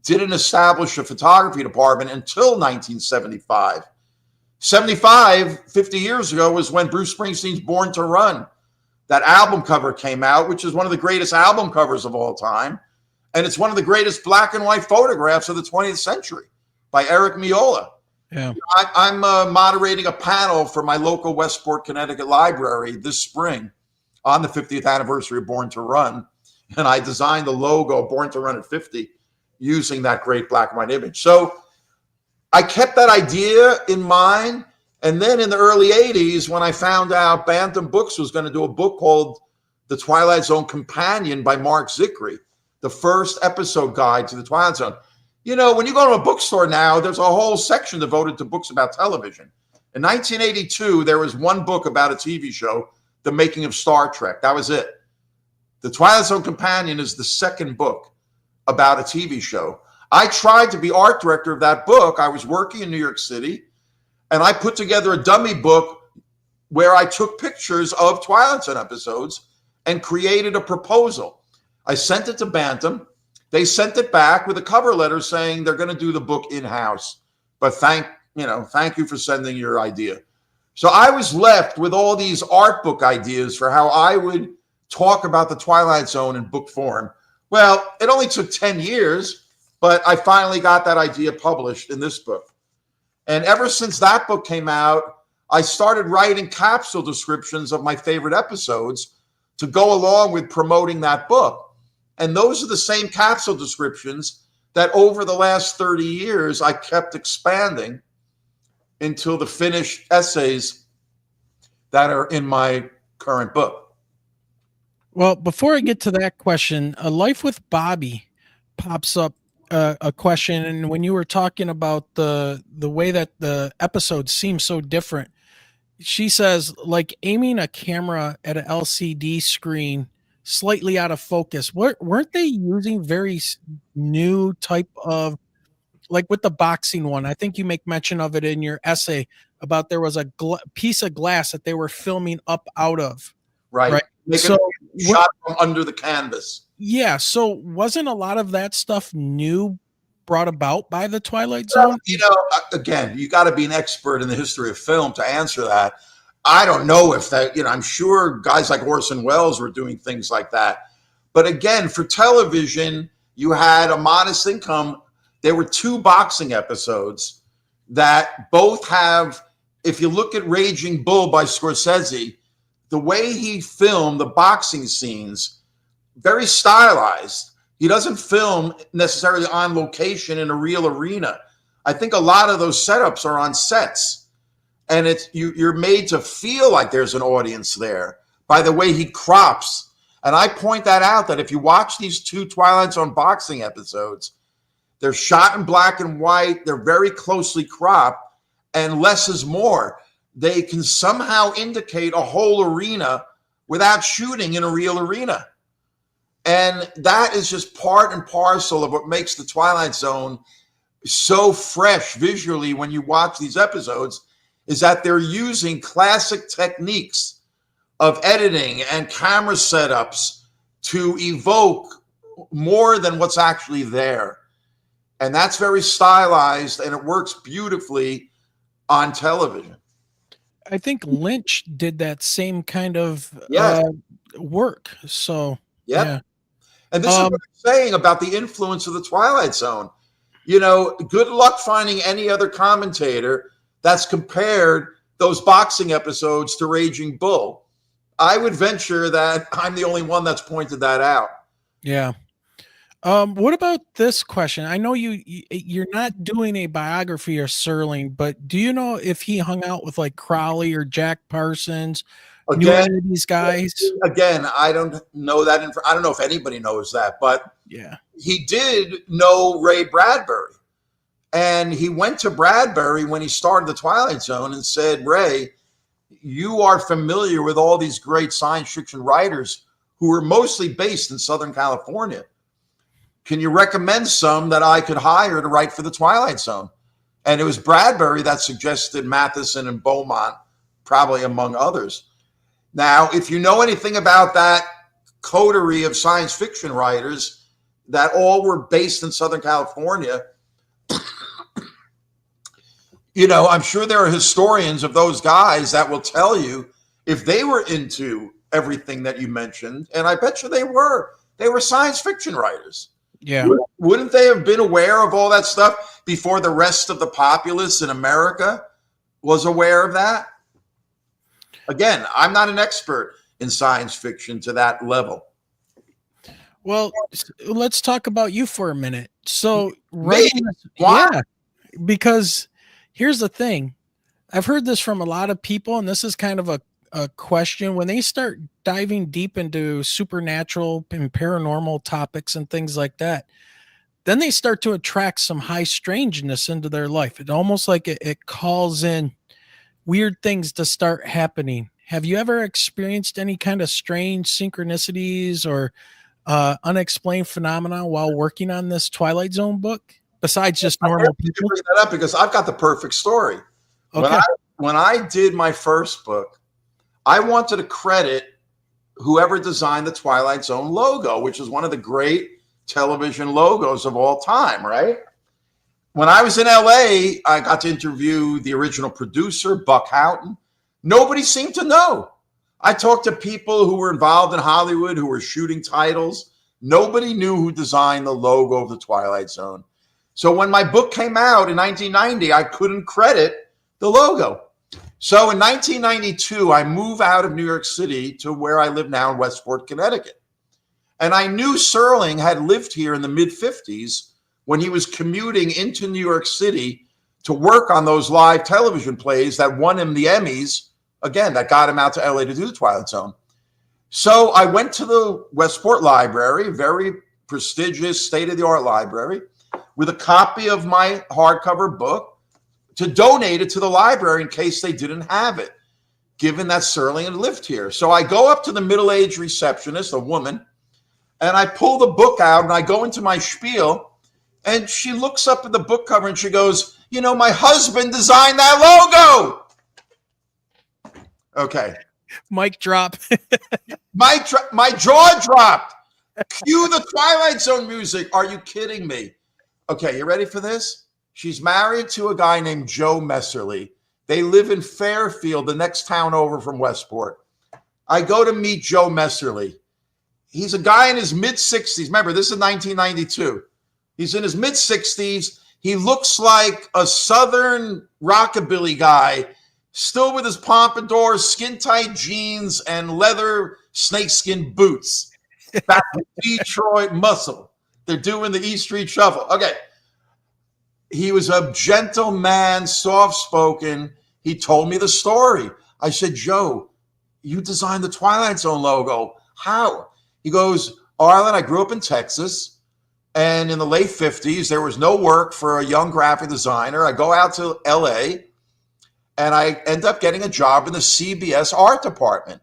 didn't establish a photography department until 1975. 50 years ago, was when Bruce Springsteen's Born to Run. That album cover came out, which is one of the greatest album covers of all time. And it's one of the greatest black and white photographs of the 20th century by Eric Miola. Yeah. I'm moderating a panel for my local Westport, Connecticut library this spring on the 50th anniversary of Born to Run. And I designed the logo, Born to Run at 50, using that great black and white image. So I kept that idea in mind. And then in the early 80s, when I found out Bantam Books was going to do a book called The Twilight Zone Companion by Mark Zickery, the first episode guide to the Twilight Zone. You know, when you go to a bookstore now, there's a whole section devoted to books about television. In 1982, there was one book about a TV show, The Making of Star Trek. That was it. The Twilight Zone Companion is the second book about a TV show. I tried to be art director of that book. I was working in New York City, and I put together a dummy book where I took pictures of Twilight Zone episodes and created a proposal. I sent it to Bantam. They sent it back with a cover letter saying they're going to do the book in-house, but thank you for sending your idea. So I was left with all these art book ideas for how I would talk about the Twilight Zone in book form. Well, it only took 10 years, but I finally got that idea published in this book. And ever since that book came out, I started writing capsule descriptions of my favorite episodes to go along with promoting that book. And those are the same capsule descriptions that over the last 30 years, I kept expanding until the finished essays that are in my current book. Well, before I get to that question, A Life with Bobby pops up a question. And when you were talking about the way that the episodes seem so different, she says, like aiming a camera at an LCD screen slightly out of focus. Weren't they using very new type of, like with the boxing one? I think you make mention of it in your essay about there was a piece of glass that they were filming up out of. Right. So shot from under the canvas. Yeah. So wasn't a lot of that stuff new, brought about by the Twilight Zone? Well, you know, again, you got to be an expert in the history of film to answer that. I don't know if that, I'm sure guys like Orson Welles were doing things like that. But again, for television, you had a modest income. There were 2 boxing episodes that both have, if you look at Raging Bull by Scorsese, the way he filmed the boxing scenes, very stylized. He doesn't film necessarily on location in a real arena. I think a lot of those setups are on sets, and you're made to feel like there's an audience there by the way he crops. And I point that out, that if you watch these 2 Twilight Zone boxing episodes, they're shot in black and white. They're very closely cropped, and less is more. They can somehow indicate a whole arena without shooting in a real arena. And that is just part and parcel of what makes the Twilight Zone so fresh visually when you watch these episodes, is that they're using classic techniques of editing and camera setups to evoke more than what's actually there. And that's very stylized, and it works beautifully on television. I think Lynch did that same kind of work. So, yeah. And this is what I'm saying about the influence of the Twilight Zone. You know, good luck finding any other commentator that's compared those boxing episodes to Raging Bull. I would venture that I'm the only one that's pointed that out. Yeah. What about this question? I know you're not doing a biography of Serling, but do you know if he hung out with like Crowley or Jack Parsons? Knew any of these guys? Again, I don't know that. I don't know if anybody knows that, but yeah, he did know Ray Bradbury. And he went to Bradbury when he started the Twilight Zone and said, Ray, you are familiar with all these great science fiction writers who are mostly based in Southern California. Can you recommend some that I could hire to write for the Twilight Zone? And it was Bradbury that suggested Matheson and Beaumont, probably among others. Now, if you know anything about that coterie of science fiction writers that all were based in Southern California, you know, I'm sure there are historians of those guys that will tell you if they were into everything that you mentioned, and I bet you they were. They were science fiction writers. Yeah. Wouldn't they have been aware of all that stuff before the rest of the populace in America was aware of that? Again, I'm not an expert in science fiction to that level. Well, let's talk about you for a minute. So, because here's the thing. I've heard this from a lot of people, and this is kind of a question. When they start diving deep into supernatural and paranormal topics and things like that, then they start to attract some high strangeness into their life. It almost like it calls in weird things to start happening. Have you ever experienced any kind of strange synchronicities or unexplained phenomena while working on this Twilight Zone book, besides just normal people? Bring that up because I've got the perfect story. Okay. When I did my first book, I wanted to credit whoever designed the Twilight Zone logo, which is one of the great television logos of all time, right? When I was in LA, I got to interview the original producer, Buck Houghton. Nobody seemed to know. I talked to people who were involved in Hollywood who were shooting titles. Nobody knew who designed the logo of the Twilight Zone. So when my book came out in 1990, I couldn't credit the logo. So in 1992, I moved out of New York City to where I live now in Westport, Connecticut. And I knew Serling had lived here in the mid-50s when he was commuting into New York City to work on those live television plays that won him the Emmys, again, that got him out to LA to do the Twilight Zone. So I went to the Westport Library, very prestigious, state-of-the-art library, with a copy of my hardcover book to donate it to the library in case they didn't have it, given that Serling had lived here. So I go up to the middle-aged receptionist, a woman, and I pull the book out and I go into my spiel, and she looks up at the book cover and she goes, you know, my husband designed that logo. Okay. Mic drop. My jaw dropped. Cue the Twilight Zone music. Are you kidding me? Okay, you ready for this? She's married to a guy named Joe Messerly. They live in Fairfield, the next town over from Westport. I go to meet Joe Messerly. he's a guy in his mid-60s. Remember, this is 1992. He's in his mid-60s. He looks like a Southern rockabilly guy, still with his pompadour, skin-tight jeans, and leather snakeskin boots. Back to Detroit muscle. They're doing the E Street Shuffle. Okay. He was a gentleman, soft-spoken. He told me the story. I said, Joe, you designed the Twilight Zone logo. How? He goes, Arlen, I grew up in Texas, and in the late 50s, there was no work for a young graphic designer. I go out to LA, and I end up getting a job in the CBS art department.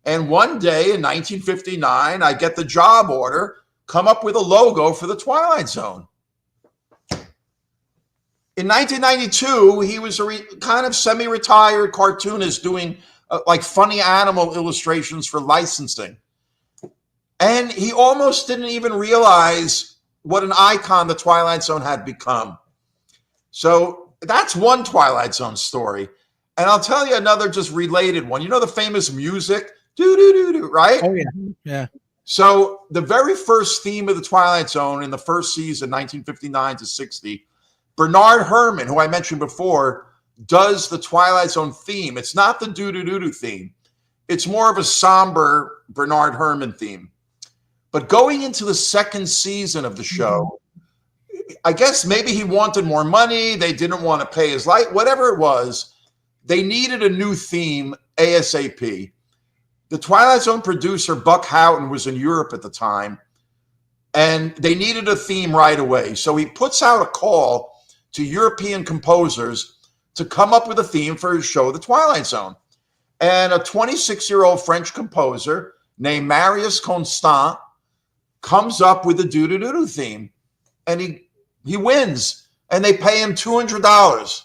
And one day in 1959, I get the job order, come up with a logo for the Twilight Zone. In 1992, he was a kind of semi-retired cartoonist doing like funny animal illustrations for licensing. And he almost didn't even realize what an icon the Twilight Zone had become. So that's one Twilight Zone story. And I'll tell you another just related one. You know the famous music? Do-do-do-do, right? Oh, yeah. Yeah. So the very first theme of the Twilight Zone in the first season, 1959 to 60, Bernard Herrmann, who I mentioned before, does the Twilight Zone theme. It's not the do-do-do-do theme. It's more of a somber Bernard Herrmann theme. But going into the second season of the show, I guess maybe he wanted more money. They didn't want to pay his light, whatever it was. They needed a new theme ASAP. The Twilight Zone producer, Buck Houghton, was in Europe at the time, and they needed a theme right away. So he puts out a call to European composers to come up with a theme for his show, The Twilight Zone. And a 26-year-old French composer named Marius Constant comes up with the do-do-do-do theme, and he wins, and they pay him $200.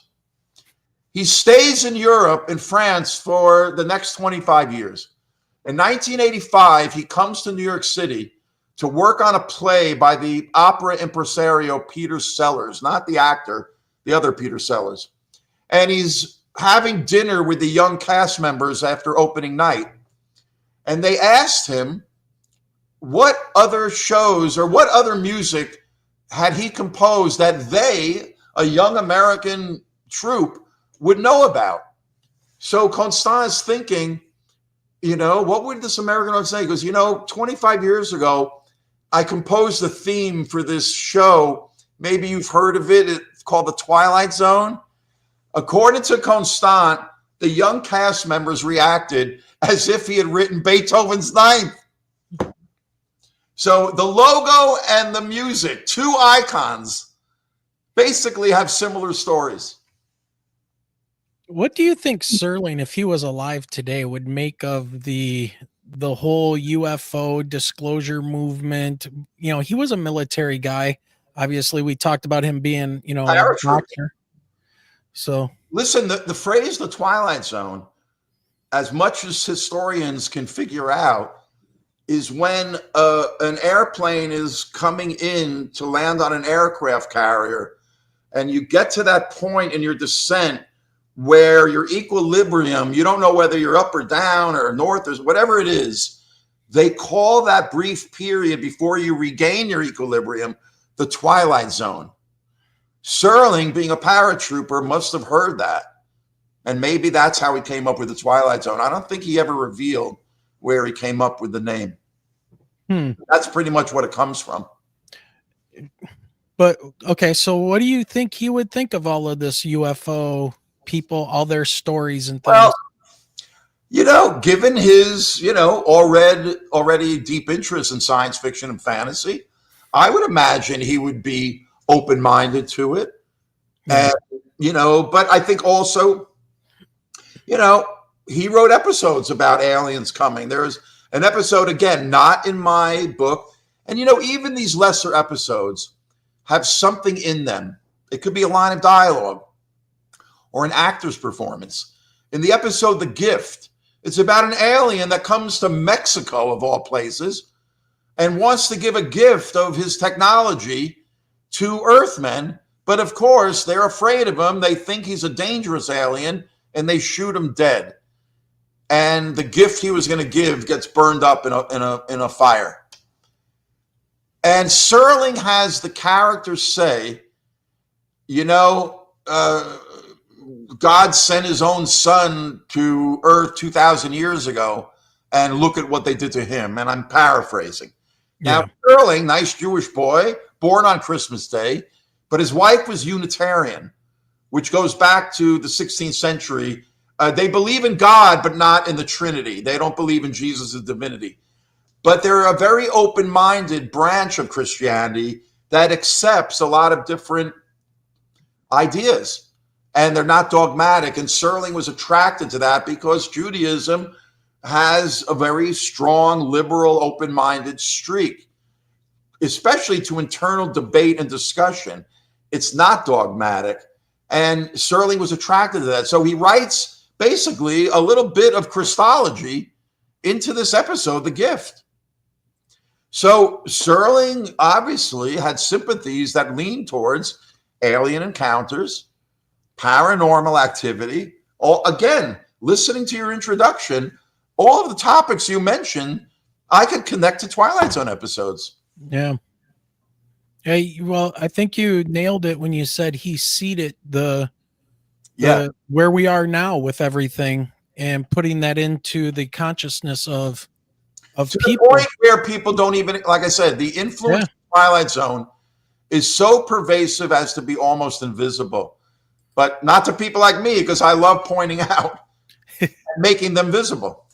He stays in Europe, in France, for the next 25 years. In 1985, he comes to New York City to work on a play by the opera impresario Peter Sellers, not the actor, the other Peter Sellers. And he's having dinner with the young cast members after opening night. And they asked him what other shows or what other music had he composed that they, a young American troupe, would know about. So Constant is thinking, what would this American audience say? He goes, 25 years ago, I composed the theme for this show. Maybe you've heard of it. It's called The Twilight Zone. According to Constant, the young cast members reacted as if he had written Beethoven's Ninth. So the logo and the music, two icons, basically have similar stories. What do you think Serling, if he was alive today, would make of the whole UFO disclosure movement? He was a military guy. Obviously, we talked about him being, a doctor. So listen, the phrase "the Twilight Zone," as much as historians can figure out, is when an airplane is coming in to land on an aircraft carrier, and you get to that point in your descent where your equilibrium, you don't know whether you're up or down or north or whatever it is. They call that brief period before you regain your equilibrium the Twilight Zone. Serling, being a paratrooper, must have heard that. And maybe that's how he came up with the Twilight Zone. I don't think he ever revealed where he came up with the name. That's pretty much what it comes from. But, okay, so what do you think he would think of all of this UFO people, all their stories and things? Well, given his, already deep interest in science fiction and fantasy, I would imagine he would be open-minded to it. And, but I think also, he wrote episodes about aliens coming. There's an episode, again, not in my book. And, even these lesser episodes have something in them. It could be a line of dialogue or an actor's performance. In the episode The Gift, it's about an alien that comes to Mexico, of all places, and wants to give a gift of his technology to Earthmen. But of course, they're afraid of him. They think he's a dangerous alien, and they shoot him dead. And the gift he was going to give gets burned up in a fire. And Serling has the characters say, God sent his own son to Earth 2,000 years ago, and look at what they did to him. And I'm paraphrasing. Yeah. Now, Serling, nice Jewish boy, born on Christmas Day, but his wife was Unitarian, which goes back to the 16th century. They believe in God, but not in the Trinity. They don't believe in Jesus' divinity. But they're a very open-minded branch of Christianity that accepts a lot of different ideas, and they're not dogmatic. And Serling was attracted to that because Judaism has a very strong, liberal, open-minded streak, especially to internal debate and discussion. It's not dogmatic. And Serling was attracted to that. So he writes basically a little bit of Christology into this episode, The Gift. So Serling obviously had sympathies that leaned towards alien encounters, paranormal activity. Again, listening to your introduction, all of the topics you mentioned, I could connect to Twilight Zone episodes. Yeah. Hey, well, I think you nailed it when you said he seeded the where we are now with everything and putting that into the consciousness of to people. The point where people don't even, like I said, the influence of Twilight Zone is so pervasive as to be almost invisible. But not to people like me, because I love pointing out and making them visible.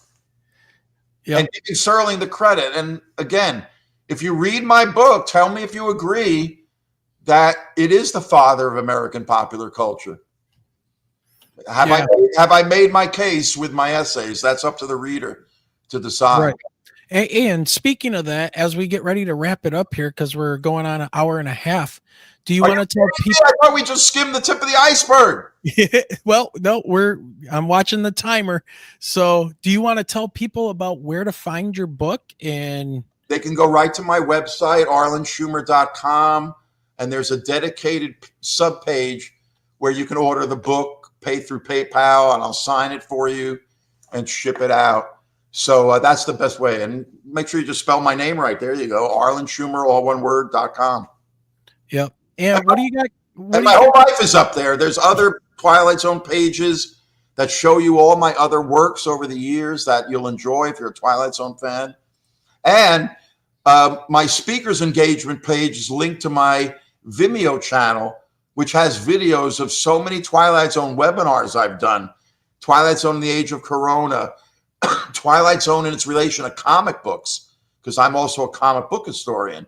And giving Serling the credit. And again, if you read my book, tell me if you agree that it is the father of American popular culture. Have I made my case with my essays? That's up to the reader to decide. Right. And speaking of that, as we get ready to wrap it up here, because we're going on an hour and a half, do you want to tell people? I thought we just skimmed the tip of the iceberg. Well, no, I'm watching the timer. So do you want to tell people about where to find your book? And they can go right to my website, arlenschumer.com, and there's a dedicated subpage where you can order the book, pay through PayPal, and I'll sign it for you and ship it out. So that's the best way. And make sure you just spell my name right. There you go. Arlen Schumer, all one word.com. Yep. And what do you got? And my whole life is up there. There's other Twilight Zone pages that show you all my other works over the years that you'll enjoy if you're a Twilight Zone fan. And my speakers engagement page is linked to my Vimeo channel, which has videos of so many Twilight Zone webinars I've done. Twilight Zone in the Age of Corona, Twilight Zone and its relation to comic books, because I'm also a comic book historian.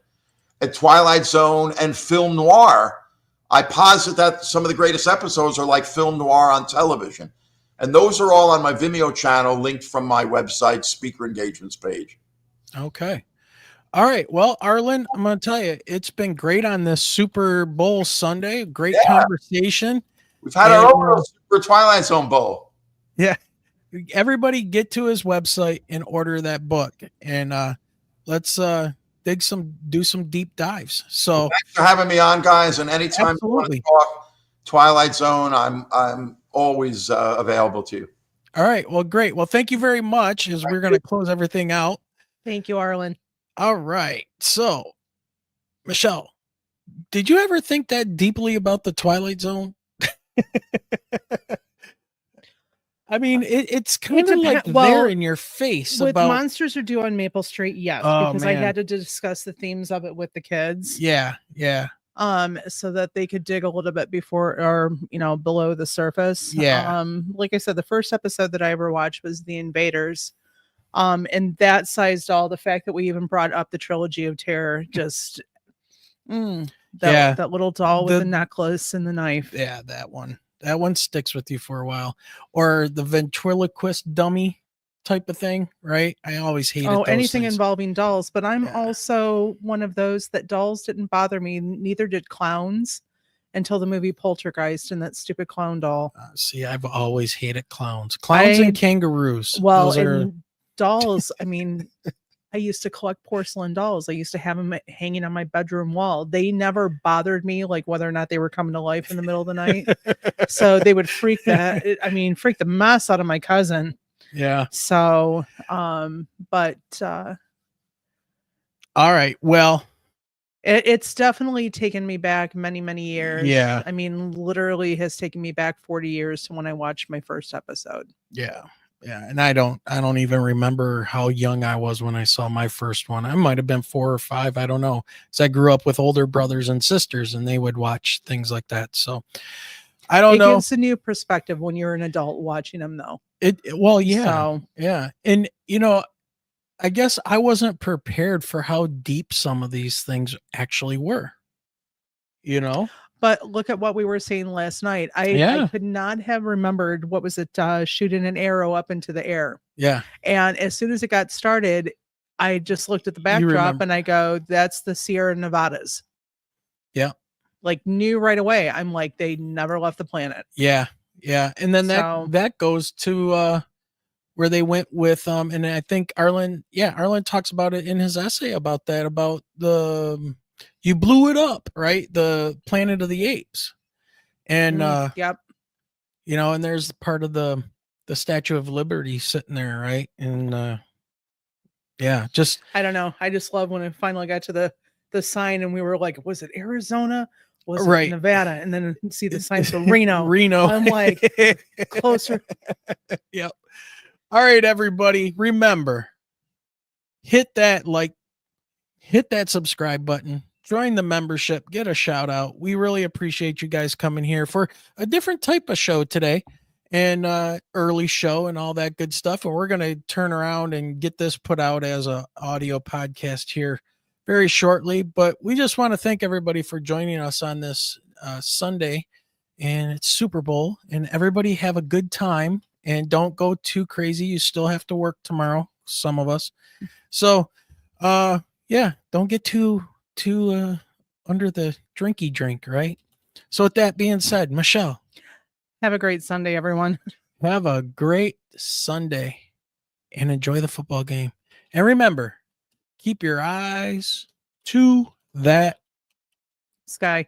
At Twilight Zone and film noir, I posit that some of the greatest episodes are like film noir on television. And those are all on my Vimeo channel, linked from my website speaker engagements page. Okay. All right. Well, Arlen, I'm going to tell you, it's been great on this Super Bowl Sunday. Great conversation. We've had our own Super Twilight Zone Bowl. Yeah. Everybody get to his website and order that book. And let's do some deep dives. So thanks for having me on, guys. And anytime you want to talk Twilight Zone, I'm always available to you. All right. Well, great. Well, thank you very much. As we're going to close everything out. Thank you, Arlen. All right. So, Michelle, did you ever think that deeply about the Twilight Zone? I mean, it's kind of like there in your face. With about Monsters Are Due on Maple Street, yes, because I had to discuss the themes of it with the kids. Yeah. So that they could dig a little bit before or below the surface. Yeah. Like I said, the first episode that I ever watched was The Invaders. And that sized all the fact that we even brought up the Trilogy of Terror, just that little doll with the necklace and the knife. Yeah, that one sticks with you for a while. Or the ventriloquist dummy type of thing, right? I always hated anything things. involving dolls, but I'm also one of those that dolls didn't bother me, neither did clowns until the movie Poltergeist and that stupid clown doll. See, I've always hated clowns and kangaroos. Well, dolls, I mean, I used to collect porcelain dolls. I used to have them hanging on my bedroom wall. They never bothered me, like whether or not they were coming to life in the middle of the night. So they would freak the mess out of my cousin. Yeah. So, all right. Well, It's definitely taken me back many, many years. Yeah. I mean, literally has taken me back 40 years to when I watched my first episode. Yeah. Yeah. And I don't even remember how young I was when I saw my first one. I might have been 4 or 5. I don't know. So I grew up with older brothers and sisters and they would watch things like that. So I don't know. It gives a new perspective when you're an adult watching them though. Well, yeah. So, yeah. And I guess I wasn't prepared for how deep some of these things actually were. But look at what we were saying last night. I could not have remembered, what was it, shooting an arrow up into the air. Yeah. And as soon as it got started, I just looked at the backdrop and I go, that's the Sierra Nevadas. Yeah. Like knew right away. I'm like, they never left the planet. Yeah. Yeah. And then that goes to where they went with and I think Arlen talks about it in his essay about that, about you blew it up, right? The Planet of the Apes. And yep. And there's part of the Statue of Liberty sitting there, right? And just I don't know. I just love when I finally got to the sign and we were like, was it Arizona? Was it Nevada? And then see the sign for Reno. I'm like, closer. Yep. All right, everybody. Remember, hit that subscribe button, join the membership, get a shout out. We really appreciate you guys coming here for a different type of show today and early show and all that good stuff. And we're going to turn around and get this put out as a audio podcast here very shortly. But we just want to thank everybody for joining us on this Sunday, and it's Super Bowl, and everybody have a good time. And don't go too crazy. You still have to work tomorrow, some of us. So, don't get too under the drinky drink, right? So with that being said, Michelle. Have a great Sunday, everyone. Have a great Sunday and enjoy the football game. And remember, keep your eyes to that sky.